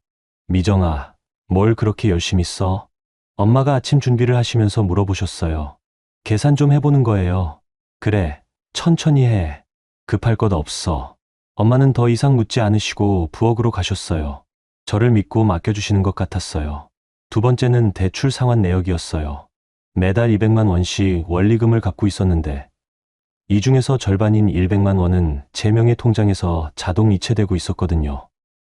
미정아, 뭘 그렇게 열심히 써? 엄마가 아침 준비를 하시면서 물어보셨어요. 계산 좀 해보는 거예요. 그래, 천천히 해. 급할 것 없어. 엄마는 더 이상 묻지 않으시고 부엌으로 가셨어요. 저를 믿고 맡겨주시는 것 같았어요. 두 번째는 대출 상환 내역이었어요. 매달 200만 원씩 원리금을 갚고 있었는데 이 중에서 절반인 100만 원은 제 명의 통장에서 자동 이체되고 있었거든요.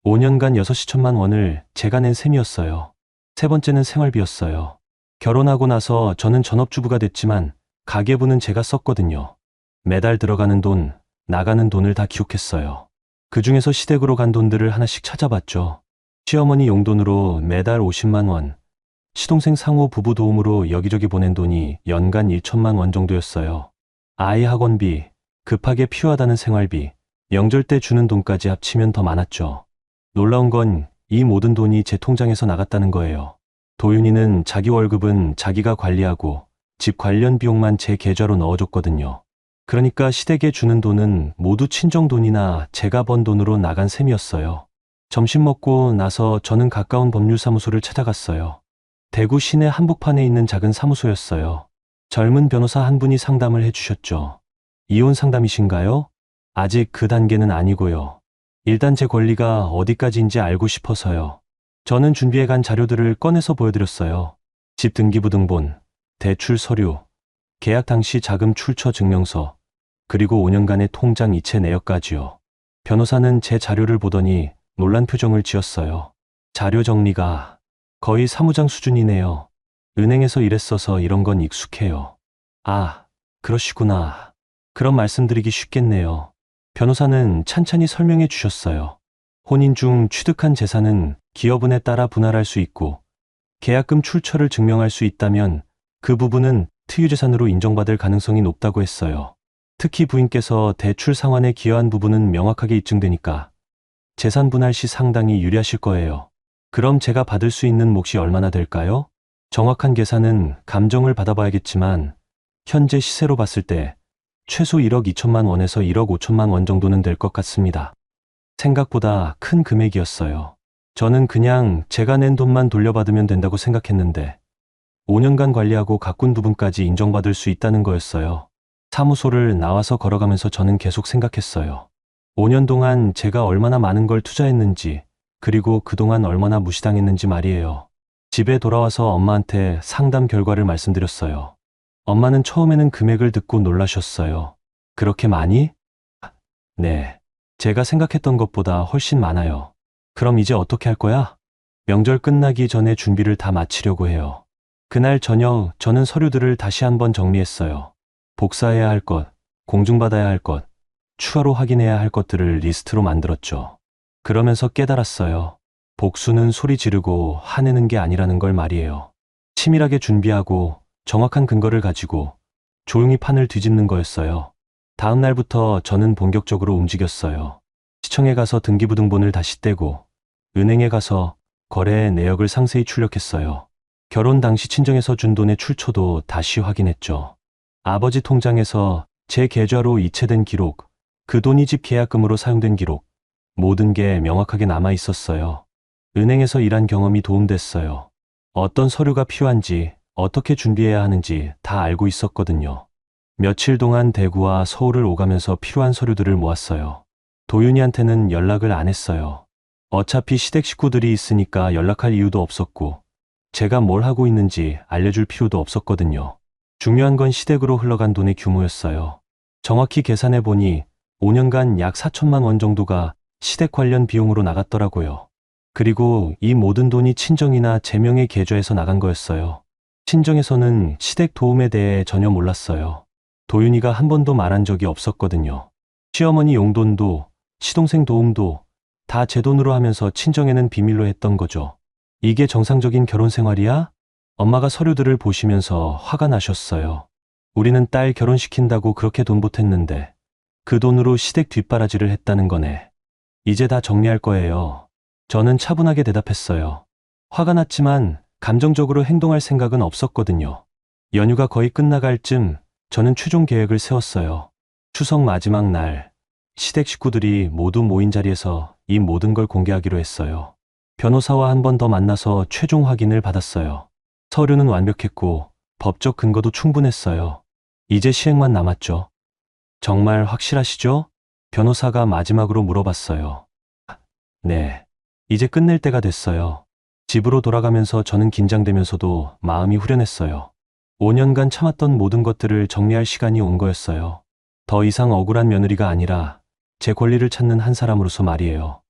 5년간 6천만 원을 제가 낸 셈이었어요. 세 번째는 생활비였어요. 결혼하고 나서 저는 전업주부가 됐지만 가계부는 제가 썼거든요. 매달 들어가는 돈, 나가는 돈을 다 기록했어요. 그 중에서 시댁으로 간 돈들을 하나씩 찾아봤죠. 시어머니 용돈으로 매달 50만 원, 시동생 상호 부부 도움으로 여기저기 보낸 돈이 연간 1천만 원 정도였어요. 아이 학원비, 급하게 필요하다는 생활비, 명절 때 주는 돈까지 합치면 더 많았죠. 놀라운 건 이 모든 돈이 제 통장에서 나갔다는 거예요. 도윤이는 자기 월급은 자기가 관리하고 집 관련 비용만 제 계좌로 넣어줬거든요. 그러니까 시댁에 주는 돈은 모두 친정 돈이나 제가 번 돈으로 나간 셈이었어요. 점심 먹고 나서 저는 가까운 법률사무소를 찾아갔어요. 대구 시내 한복판에 있는 작은 사무소였어요. 젊은 변호사 한 분이 상담을 해주셨죠. 이혼 상담이신가요? 아직 그 단계는 아니고요. 일단 제 권리가 어디까지인지 알고 싶어서요. 저는 준비해간 자료들을 꺼내서 보여드렸어요. 집 등기부등본, 대출 서류, 계약 당시 자금 출처 증명서, 그리고 5년간의 통장 이체 내역까지요. 변호사는 제 자료를 보더니 놀란 표정을 지었어요. 자료 정리가 거의 사무장 수준이네요. 은행에서 일했어서 이런 건 익숙해요. 아, 그러시구나. 그런 말씀드리기 쉽겠네요. 변호사는 찬찬히 설명해 주셨어요. 혼인 중 취득한 재산은 기여분에 따라 분할할 수 있고 계약금 출처를 증명할 수 있다면 그 부분은 특유재산으로 인정받을 가능성이 높다고 했어요. 특히 부인께서 대출 상환에 기여한 부분은 명확하게 입증되니까 재산 분할 시 상당히 유리하실 거예요. 그럼 제가 받을 수 있는 몫이 얼마나 될까요? 정확한 계산은 감정을 받아봐야겠지만 현재 시세로 봤을 때 최소 1억 2천만 원에서 1억 5천만 원 정도는 될 것 같습니다. 생각보다 큰 금액이었어요. 저는 그냥 제가 낸 돈만 돌려받으면 된다고 생각했는데 5년간 관리하고 가꾼 부분까지 인정받을 수 있다는 거였어요. 사무소를 나와서 걸어가면서 저는 계속 생각했어요. 5년 동안 제가 얼마나 많은 걸 투자했는지, 그리고 그동안 얼마나 무시당했는지 말이에요. 집에 돌아와서 엄마한테 상담 결과를 말씀드렸어요. 엄마는 처음에는 금액을 듣고 놀라셨어요. 그렇게 많이? 네. 제가 생각했던 것보다 훨씬 많아요. 그럼 이제 어떻게 할 거야? 명절 끝나기 전에 준비를 다 마치려고 해요. 그날 저녁 저는 서류들을 다시 한번 정리했어요. 복사해야 할 것, 공증받아야 할 것, 추가로 확인해야 할 것들을 리스트로 만들었죠. 그러면서 깨달았어요. 복수는 소리 지르고 화내는 게 아니라는 걸 말이에요. 치밀하게 준비하고 정확한 근거를 가지고 조용히 판을 뒤집는 거였어요. 다음 날부터 저는 본격적으로 움직였어요. 시청에 가서 등기부등본을 다시 떼고 은행에 가서 거래의 내역을 상세히 출력했어요. 결혼 당시 친정에서 준 돈의 출처도 다시 확인했죠. 아버지 통장에서 제 계좌로 이체된 기록, 그 돈이 집 계약금으로 사용된 기록, 모든 게 명확하게 남아 있었어요. 은행에서 일한 경험이 도움됐어요. 어떤 서류가 필요한지, 어떻게 준비해야 하는지 다 알고 있었거든요. 며칠 동안 대구와 서울을 오가면서 필요한 서류들을 모았어요. 도윤이한테는 연락을 안 했어요. 어차피 시댁 식구들이 있으니까 연락할 이유도 없었고, 제가 뭘 하고 있는지 알려줄 필요도 없었거든요. 중요한 건 시댁으로 흘러간 돈의 규모였어요. 정확히 계산해 보니 5년간 약 4천만 원 정도가 시댁 관련 비용으로 나갔더라고요. 그리고 이 모든 돈이 친정이나 제 명의 계좌에서 나간 거였어요. 친정에서는 시댁 도움에 대해 전혀 몰랐어요. 도윤이가 한 번도 말한 적이 없었거든요. 시어머니 용돈도 시동생 도움도 다 제 돈으로 하면서 친정에는 비밀로 했던 거죠. 이게 정상적인 결혼 생활이야? 엄마가 서류들을 보시면서 화가 나셨어요. 우리는 딸 결혼시킨다고 그렇게 돈 보탰는데 그 돈으로 시댁 뒷바라지를 했다는 거네. 이제 다 정리할 거예요. 저는 차분하게 대답했어요. 화가 났지만 감정적으로 행동할 생각은 없었거든요. 연휴가 거의 끝나갈 쯤 저는 최종 계획을 세웠어요. 추석 마지막 날, 시댁 식구들이 모두 모인 자리에서 이 모든 걸 공개하기로 했어요. 변호사와 한 번 더 만나서 최종 확인을 받았어요. 서류는 완벽했고 법적 근거도 충분했어요. 이제 시행만 남았죠. 정말 확실하시죠? 변호사가 마지막으로 물어봤어요. 네, 이제 끝낼 때가 됐어요. 집으로 돌아가면서 저는 긴장되면서도 마음이 후련했어요. 5년간 참았던 모든 것들을 정리할 시간이 온 거였어요. 더 이상 억울한 며느리가 아니라 제 권리를 찾는 한 사람으로서 말이에요.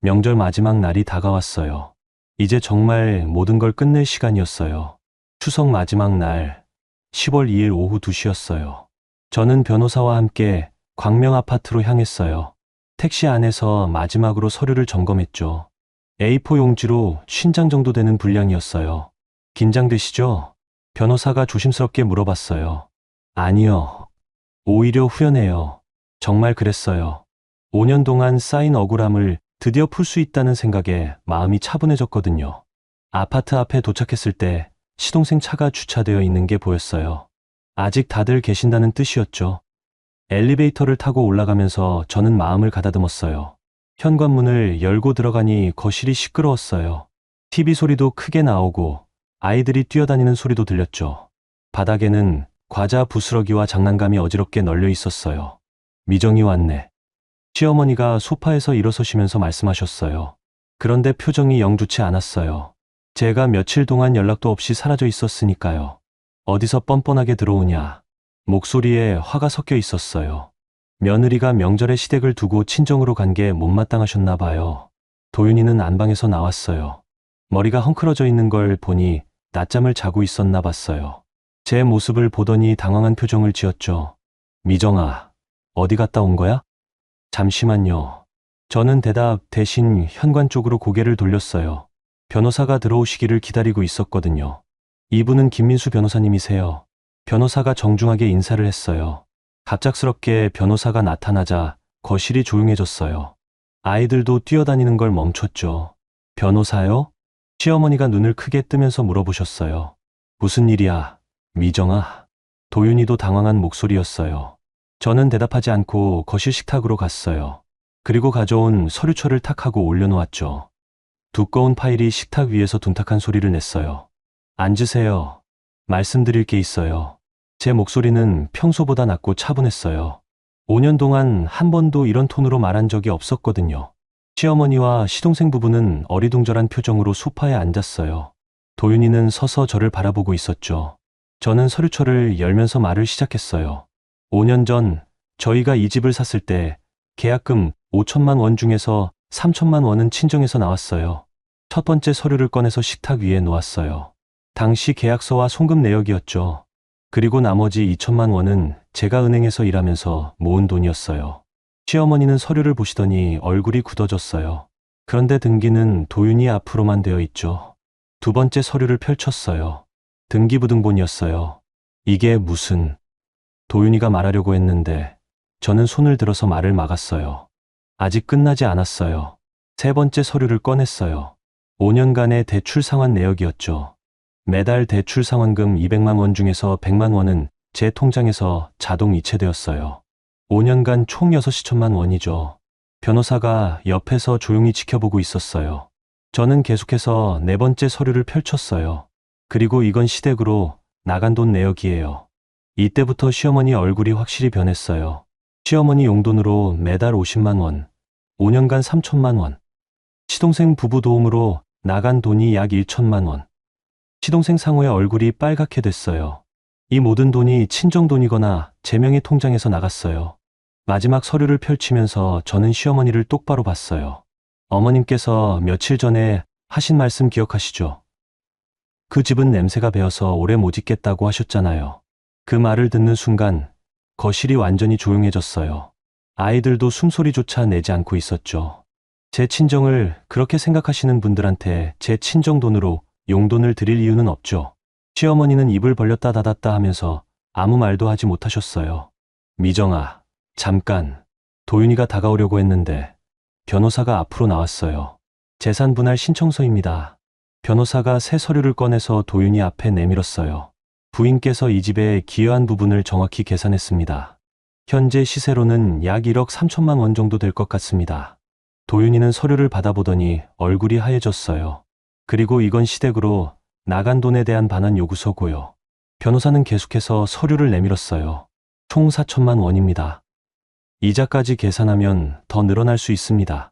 명절 마지막 날이 다가왔어요. 이제 정말 모든 걸 끝낼 시간이었어요. 추석 마지막 날, 10월 2일 오후 2시였어요. 저는 변호사와 함께 광명 아파트로 향했어요. 택시 안에서 마지막으로 서류를 점검했죠. A4 용지로 50장 정도 되는 분량이었어요. 긴장되시죠? 변호사가 조심스럽게 물어봤어요. 아니요. 오히려 후련해요. 정말 그랬어요. 5년 동안 쌓인 억울함을 드디어 풀 수 있다는 생각에 마음이 차분해졌거든요. 아파트 앞에 도착했을 때 시동생 차가 주차되어 있는 게 보였어요. 아직 다들 계신다는 뜻이었죠. 엘리베이터를 타고 올라가면서 저는 마음을 가다듬었어요. 현관문을 열고 들어가니 거실이 시끄러웠어요. TV 소리도 크게 나오고 아이들이 뛰어다니는 소리도 들렸죠. 바닥에는 과자 부스러기와 장난감이 어지럽게 널려 있었어요. 미정이 왔네. 시어머니가 소파에서 일어서시면서 말씀하셨어요. 그런데 표정이 영 좋지 않았어요. 제가 며칠 동안 연락도 없이 사라져 있었으니까요. 어디서 뻔뻔하게 들어오냐. 목소리에 화가 섞여 있었어요. 며느리가 명절에 시댁을 두고 친정으로 간 게 못마땅하셨나 봐요. 도윤이는 안방에서 나왔어요. 머리가 헝클어져 있는 걸 보니 낮잠을 자고 있었나 봤어요. 제 모습을 보더니 당황한 표정을 지었죠. 미정아, 어디 갔다 온 거야? 잠시만요. 저는 대답 대신 현관 쪽으로 고개를 돌렸어요. 변호사가 들어오시기를 기다리고 있었거든요. 이분은 김민수 변호사님이세요. 변호사가 정중하게 인사를 했어요. 갑작스럽게 변호사가 나타나자 거실이 조용해졌어요. 아이들도 뛰어다니는 걸 멈췄죠. 변호사요? 시어머니가 눈을 크게 뜨면서 물어보셨어요. 무슨 일이야, 미정아? 도윤이도 당황한 목소리였어요. 저는 대답하지 않고 거실 식탁으로 갔어요. 그리고 가져온 서류철을 탁 하고 올려놓았죠. 두꺼운 파일이 식탁 위에서 둔탁한 소리를 냈어요. 앉으세요. 말씀드릴 게 있어요. 제 목소리는 평소보다 낮고 차분했어요. 5년 동안 한 번도 이런 톤으로 말한 적이 없었거든요. 시어머니와 시동생 부부는 어리둥절한 표정으로 소파에 앉았어요. 도윤이는 서서 저를 바라보고 있었죠. 저는 서류철을 열면서 말을 시작했어요. 5년 전 저희가 이 집을 샀을 때 계약금 5천만 원 중에서 3천만 원은 친정에서 나왔어요. 첫 번째 서류를 꺼내서 식탁 위에 놓았어요. 당시 계약서와 송금 내역이었죠. 그리고 나머지 2천만 원은 제가 은행에서 일하면서 모은 돈이었어요. 시어머니는 서류를 보시더니 얼굴이 굳어졌어요. 그런데 등기는 도윤이 앞으로만 되어 있죠. 두 번째 서류를 펼쳤어요. 등기부등본이었어요. 이게 무슨... 도윤이가 말하려고 했는데 저는 손을 들어서 말을 막았어요. 아직 끝나지 않았어요. 세 번째 서류를 꺼냈어요. 5년간의 대출 상환 내역이었죠. 매달 대출 상환금 200만 원 중에서 100만 원은 제 통장에서 자동 이체되었어요. 5년간 총 6천만 원이죠. 변호사가 옆에서 조용히 지켜보고 있었어요. 저는 계속해서 네 번째 서류를 펼쳤어요. 그리고 이건 시댁으로 나간 돈 내역이에요. 이때부터 시어머니 얼굴이 확실히 변했어요. 시어머니 용돈으로 매달 50만 원, 5년간 3천만 원. 시동생 부부 도움으로 나간 돈이 약 1천만 원. 시동생 상호의 얼굴이 빨갛게 됐어요. 이 모든 돈이 친정 돈이거나 제 명의 통장에서 나갔어요. 마지막 서류를 펼치면서 저는 시어머니를 똑바로 봤어요. 어머님께서 며칠 전에 하신 말씀 기억하시죠? 그 집은 냄새가 배어서 오래 못 있겠다고 하셨잖아요. 그 말을 듣는 순간 거실이 완전히 조용해졌어요. 아이들도 숨소리조차 내지 않고 있었죠. 제 친정을 그렇게 생각하시는 분들한테 제 친정 돈으로 용돈을 드릴 이유는 없죠. 시어머니는 입을 벌렸다 닫았다 하면서 아무 말도 하지 못하셨어요. 미정아, 잠깐. 도윤이가 다가오려고 했는데 변호사가 앞으로 나왔어요. 재산 분할 신청서입니다. 변호사가 새 서류를 꺼내서 도윤이 앞에 내밀었어요. 부인께서 이 집의 기여한 부분을 정확히 계산했습니다. 현재 시세로는 약 1억 3천만 원 정도 될 것 같습니다. 도윤이는 서류를 받아보더니 얼굴이 하얘졌어요. 그리고 이건 시댁으로 나간 돈에 대한 반환 요구서고요. 변호사는 계속해서 서류를 내밀었어요. 총 4천만 원입니다. 이자까지 계산하면 더 늘어날 수 있습니다.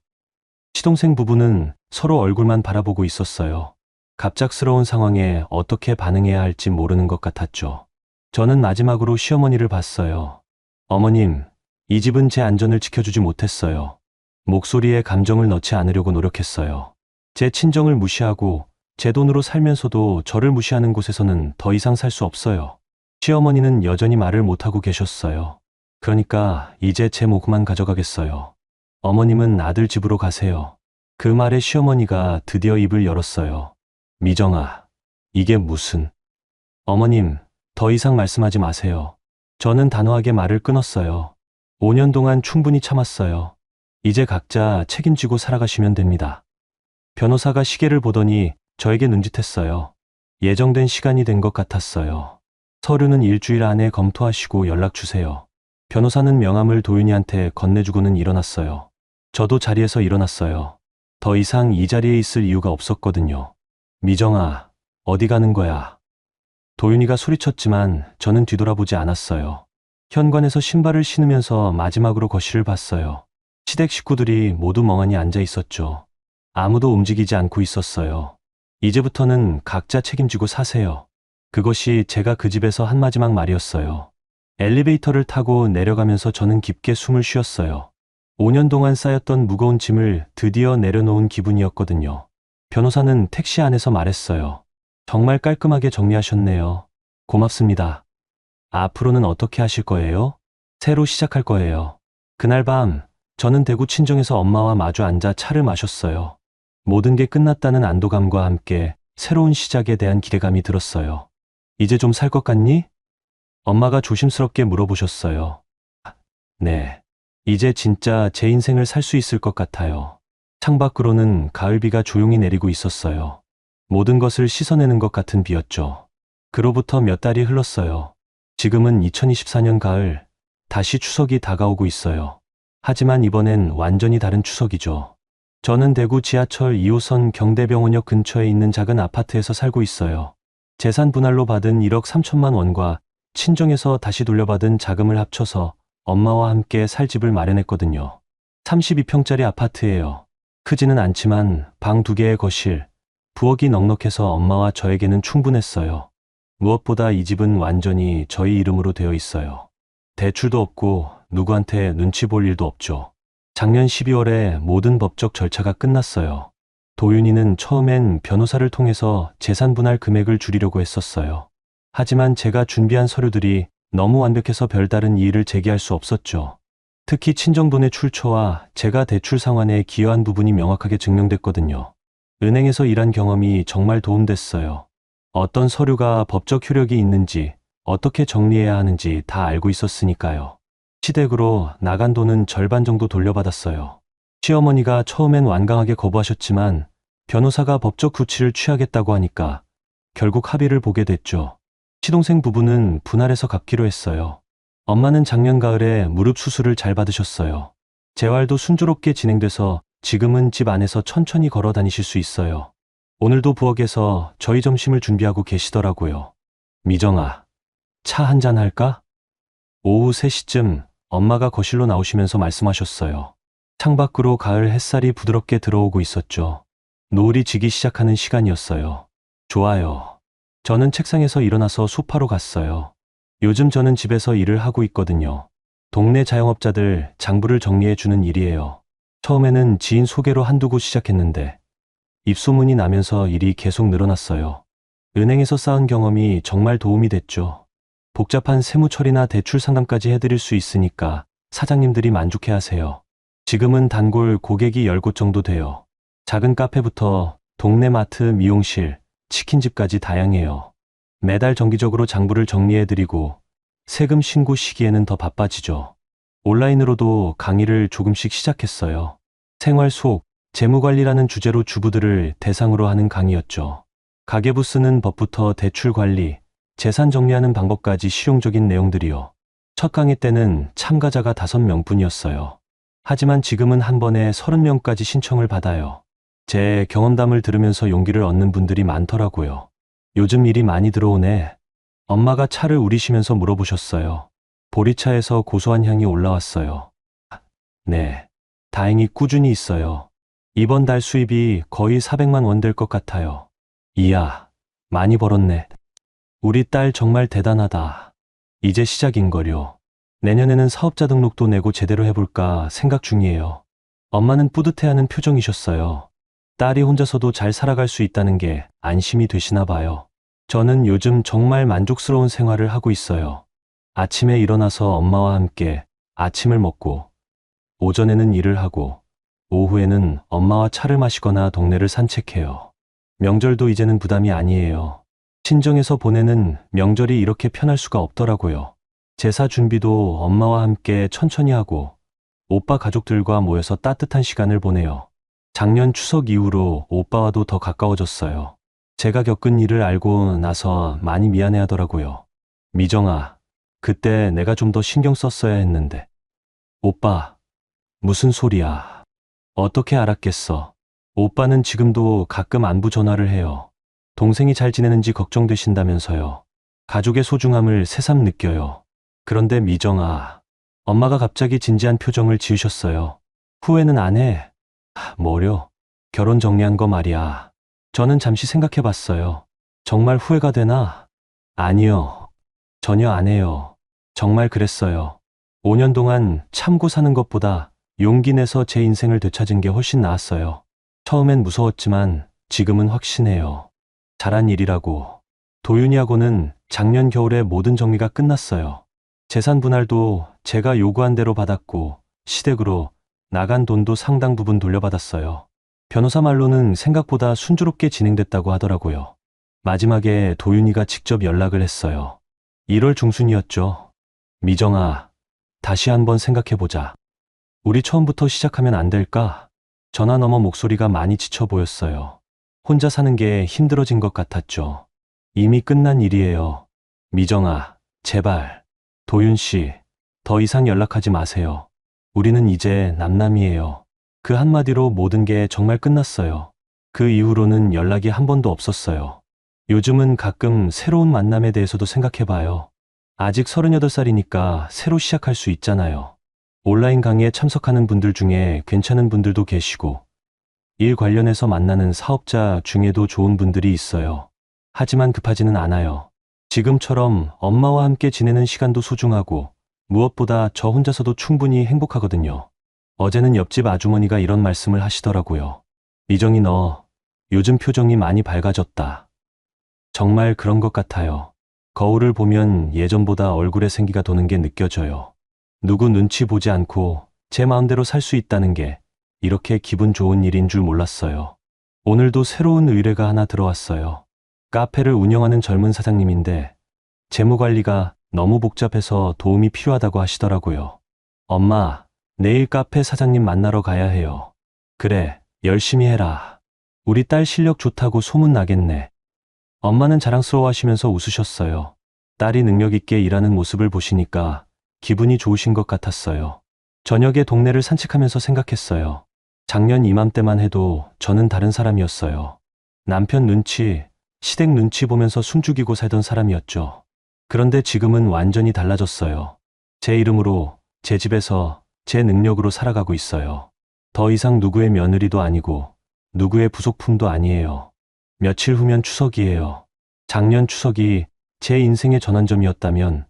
시동생 부부는 서로 얼굴만 바라보고 있었어요. 갑작스러운 상황에 어떻게 반응해야 할지 모르는 것 같았죠. 저는 마지막으로 시어머니를 봤어요. 어머님, 이 집은 제 안전을 지켜주지 못했어요. 목소리에 감정을 넣지 않으려고 노력했어요. 제 친정을 무시하고 제 돈으로 살면서도 저를 무시하는 곳에서는 더 이상 살 수 없어요. 시어머니는 여전히 말을 못하고 계셨어요. 그러니까 이제 제 몫만 가져가겠어요. 어머님은 아들 집으로 가세요. 그 말에 시어머니가 드디어 입을 열었어요. 미정아, 이게 무슨... 어머님, 더 이상 말씀하지 마세요. 저는 단호하게 말을 끊었어요. 5년 동안 충분히 참았어요. 이제 각자 책임지고 살아가시면 됩니다. 변호사가 시계를 보더니 저에게 눈짓했어요. 예정된 시간이 된 것 같았어요. 서류는 일주일 안에 검토하시고 연락 주세요. 변호사는 명함을 도윤이한테 건네주고는 일어났어요. 저도 자리에서 일어났어요. 더 이상 이 자리에 있을 이유가 없었거든요. 미정아, 어디 가는 거야? 도윤이가 소리쳤지만 저는 뒤돌아보지 않았어요. 현관에서 신발을 신으면서 마지막으로 거실을 봤어요. 시댁 식구들이 모두 멍하니 앉아 있었죠. 아무도 움직이지 않고 있었어요. 이제부터는 각자 책임지고 사세요. 그것이 제가 그 집에서 한 마지막 말이었어요. 엘리베이터를 타고 내려가면서 저는 깊게 숨을 쉬었어요. 5년 동안 쌓였던 무거운 짐을 드디어 내려놓은 기분이었거든요. 변호사는 택시 안에서 말했어요. 정말 깔끔하게 정리하셨네요. 고맙습니다. 앞으로는 어떻게 하실 거예요? 새로 시작할 거예요. 그날 밤 저는 대구 친정에서 엄마와 마주 앉아 차를 마셨어요. 모든 게 끝났다는 안도감과 함께 새로운 시작에 대한 기대감이 들었어요. 이제 좀 살 것 같니? 엄마가 조심스럽게 물어보셨어요. 네. 이제 진짜 제 인생을 살 수 있을 것 같아요. 창밖으로는 가을비가 조용히 내리고 있었어요. 모든 것을 씻어내는 것 같은 비였죠. 그로부터 몇 달이 흘렀어요. 지금은 2024년 가을, 다시 추석이 다가오고 있어요. 하지만 이번엔 완전히 다른 추석이죠. 저는 대구 지하철 2호선 경대병원역 근처에 있는 작은 아파트에서 살고 있어요. 재산 분할로 받은 1억 3천만 원과 친정에서 다시 돌려받은 자금을 합쳐서 엄마와 함께 살 집을 마련했거든요. 32평짜리 아파트예요. 크지는 않지만 방 2개의 거실, 부엌이 넉넉해서 엄마와 저에게는 충분했어요. 무엇보다 이 집은 완전히 저희 이름으로 되어 있어요. 대출도 없고 누구한테 눈치 볼 일도 없죠. 작년 12월에 모든 법적 절차가 끝났어요. 도윤이는 처음엔 변호사를 통해서 재산 분할 금액을 줄이려고 했었어요. 하지만 제가 준비한 서류들이 너무 완벽해서 별다른 이의를 제기할 수 없었죠. 특히 친정돈의 출처와 제가 대출 상환에 기여한 부분이 명확하게 증명됐거든요. 은행에서 일한 경험이 정말 도움됐어요. 어떤 서류가 법적 효력이 있는지, 어떻게 정리해야 하는지 다 알고 있었으니까요. 시댁으로 나간 돈은 절반 정도 돌려받았어요. 시어머니가 처음엔 완강하게 거부하셨지만 변호사가 법적 조치를 취하겠다고 하니까 결국 합의를 보게 됐죠. 시동생 부부는 분할해서 갚기로 했어요. 엄마는 작년 가을에 무릎 수술을 잘 받으셨어요. 재활도 순조롭게 진행돼서 지금은 집 안에서 천천히 걸어 다니실 수 있어요. 오늘도 부엌에서 저희 점심을 준비하고 계시더라고요. 미정아, 차 한잔 할까? 오후 3시쯤 엄마가 거실로 나오시면서 말씀하셨어요. 창밖으로 가을 햇살이 부드럽게 들어오고 있었죠. 노을이 지기 시작하는 시간이었어요. 좋아요. 저는 책상에서 일어나서 소파로 갔어요. 요즘 저는 집에서 일을 하고 있거든요. 동네 자영업자들 장부를 정리해 주는 일이에요. 처음에는 지인 소개로 한두 곳 시작했는데 입소문이 나면서 일이 계속 늘어났어요. 은행에서 쌓은 경험이 정말 도움이 됐죠. 복잡한 세무 처리나 대출 상담까지 해드릴 수 있으니까 사장님들이 만족해 하세요. 지금은 단골 고객이 10곳 정도 돼요. 작은 카페부터 동네 마트, 미용실, 치킨집까지 다양해요. 매달 정기적으로 장부를 정리해드리고 세금 신고 시기에는 더 바빠지죠. 온라인으로도 강의를 조금씩 시작했어요. 생활 속, 재무관리라는 주제로 주부들을 대상으로 하는 강의였죠. 가계부 쓰는 법부터 대출 관리, 재산 정리하는 방법까지 실용적인 내용들이요. 첫 강의 때는 참가자가 5명뿐이었어요. 하지만 지금은 한 번에 30명까지 신청을 받아요. 제 경험담을 들으면서 용기를 얻는 분들이 많더라고요. 요즘 일이 많이 들어오네. 엄마가 차를 우리시면서 물어보셨어요. 보리차에서 고소한 향이 올라왔어요. 네, 다행히 꾸준히 있어요. 이번 달 수입이 거의 400만 원 될 것 같아요. 이야, 많이 벌었네. 우리 딸 정말 대단하다. 이제 시작인걸요. 내년에는 사업자 등록도 내고 제대로 해볼까 생각 중이에요. 엄마는 뿌듯해하는 표정이셨어요. 딸이 혼자서도 잘 살아갈 수 있다는 게 안심이 되시나 봐요. 저는 요즘 정말 만족스러운 생활을 하고 있어요. 아침에 일어나서 엄마와 함께 아침을 먹고, 오전에는 일을 하고, 오후에는 엄마와 차를 마시거나 동네를 산책해요. 명절도 이제는 부담이 아니에요. 친정에서 보내는 명절이 이렇게 편할 수가 없더라고요. 제사 준비도 엄마와 함께 천천히 하고, 오빠 가족들과 모여서 따뜻한 시간을 보내요. 작년 추석 이후로 오빠와도 더 가까워졌어요. 제가 겪은 일을 알고 나서 많이 미안해 하더라고요. 미정아, 그때 내가 좀 더 신경 썼어야 했는데. 오빠, 무슨 소리야. 어떻게 알았겠어. 오빠는 지금도 가끔 안부 전화를 해요. 동생이 잘 지내는지 걱정되신다면서요. 가족의 소중함을 새삼 느껴요. 그런데 미정아, 엄마가 갑자기 진지한 표정을 지으셨어요. 후회는 안 해. 뭐려? 결혼 정리한 거 말이야. 저는 잠시 생각해 봤어요. 정말 후회가 되나? 아니요. 전혀 안 해요. 정말 그랬어요. 5년 동안 참고 사는 것보다 용기 내서 제 인생을 되찾은 게 훨씬 나았어요. 처음엔 무서웠지만 지금은 확신해요. 잘한 일이라고. 도윤이하고는 작년 겨울에 모든 정리가 끝났어요. 재산 분할도 제가 요구한 대로 받았고 시댁으로 나간 돈도 상당 부분 돌려받았어요. 변호사 말로는 생각보다 순조롭게 진행됐다고 하더라고요. 마지막에 도윤이가 직접 연락을 했어요. 1월 중순이었죠. 미정아, 다시 한번 생각해보자. 우리 처음부터 시작하면 안 될까? 전화 너머 목소리가 많이 지쳐 보였어요. 혼자 사는 게 힘들어진 것 같았죠. 이미 끝난 일이에요. 미정아, 제발. 도윤 씨, 더 이상 연락하지 마세요. 우리는 이제 남남이에요. 그 한마디로 모든 게 정말 끝났어요. 그 이후로는 연락이 한 번도 없었어요. 요즘은 가끔 새로운 만남에 대해서도 생각해봐요. 아직 38살이니까 새로 시작할 수 있잖아요. 온라인 강의에 참석하는 분들 중에 괜찮은 분들도 계시고, 일 관련해서 만나는 사업자 중에도 좋은 분들이 있어요. 하지만 급하지는 않아요. 지금처럼 엄마와 함께 지내는 시간도 소중하고, 무엇보다 저 혼자서도 충분히 행복하거든요. 어제는 옆집 아주머니가 이런 말씀을 하시더라고요. 미정이 너, 요즘 표정이 많이 밝아졌다. 정말 그런 것 같아요. 거울을 보면 예전보다 얼굴에 생기가 도는 게 느껴져요. 누구 눈치 보지 않고 제 마음대로 살 수 있다는 게 이렇게 기분 좋은 일인 줄 몰랐어요. 오늘도 새로운 의뢰가 하나 들어왔어요. 카페를 운영하는 젊은 사장님인데 재무 관리가 너무 복잡해서 도움이 필요하다고 하시더라고요. 엄마, 내일 카페 사장님 만나러 가야 해요. 그래, 열심히 해라. 우리 딸 실력 좋다고 소문 나겠네. 엄마는 자랑스러워하시면서 웃으셨어요. 딸이 능력 있게 일하는 모습을 보시니까 기분이 좋으신 것 같았어요. 저녁에 동네를 산책하면서 생각했어요. 작년 이맘때만 해도 저는 다른 사람이었어요. 남편 눈치, 시댁 눈치 보면서 숨죽이고 살던 사람이었죠. 그런데 지금은 완전히 달라졌어요. 제 이름으로, 제 집에서, 제 능력으로 살아가고 있어요. 더 이상 누구의 며느리도 아니고 누구의 부속품도 아니에요. 며칠 후면 추석이에요. 작년 추석이 제 인생의 전환점이었다면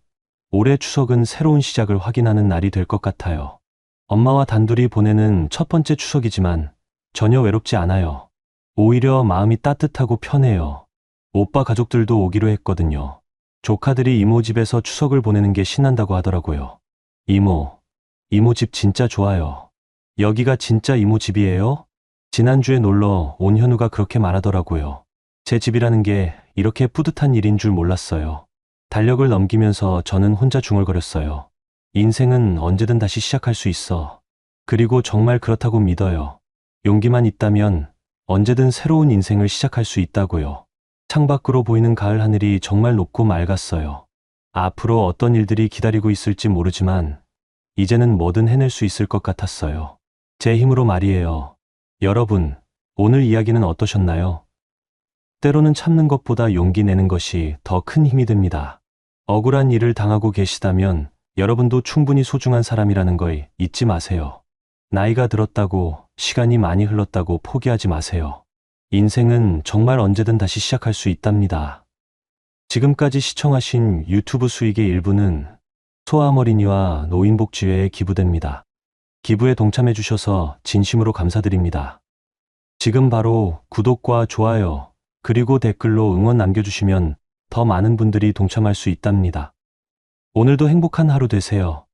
올해 추석은 새로운 시작을 확인하는 날이 될 것 같아요. 엄마와 단둘이 보내는 첫 번째 추석이지만 전혀 외롭지 않아요. 오히려 마음이 따뜻하고 편해요. 오빠 가족들도 오기로 했거든요. 조카들이 이모 집에서 추석을 보내는 게 신난다고 하더라고요. 이모 집 진짜 좋아요. 여기가 진짜 이모 집이에요? 지난주에 놀러 온 현우가 그렇게 말하더라고요. 제 집이라는 게 이렇게 뿌듯한 일인 줄 몰랐어요. 달력을 넘기면서 저는 혼자 중얼거렸어요. 인생은 언제든 다시 시작할 수 있어. 그리고 정말 그렇다고 믿어요. 용기만 있다면 언제든 새로운 인생을 시작할 수 있다고요. 창밖으로 보이는 가을 하늘이 정말 높고 맑았어요. 앞으로 어떤 일들이 기다리고 있을지 모르지만 이제는 뭐든 해낼 수 있을 것 같았어요. 제 힘으로 말이에요. 여러분, 오늘 이야기는 어떠셨나요? 때로는 참는 것보다 용기 내는 것이 더 큰 힘이 됩니다. 억울한 일을 당하고 계시다면 여러분도 충분히 소중한 사람이라는 걸 잊지 마세요. 나이가 들었다고, 시간이 많이 흘렀다고 포기하지 마세요. 인생은 정말 언제든 다시 시작할 수 있답니다. 지금까지 시청하신 유튜브 수익의 일부는 소아어린이와 노인복지회에 기부됩니다. 기부에 동참해 주셔서 진심으로 감사드립니다. 지금 바로 구독과 좋아요, 그리고 댓글로 응원 남겨주시면 더 많은 분들이 동참할 수 있답니다. 오늘도 행복한 하루 되세요.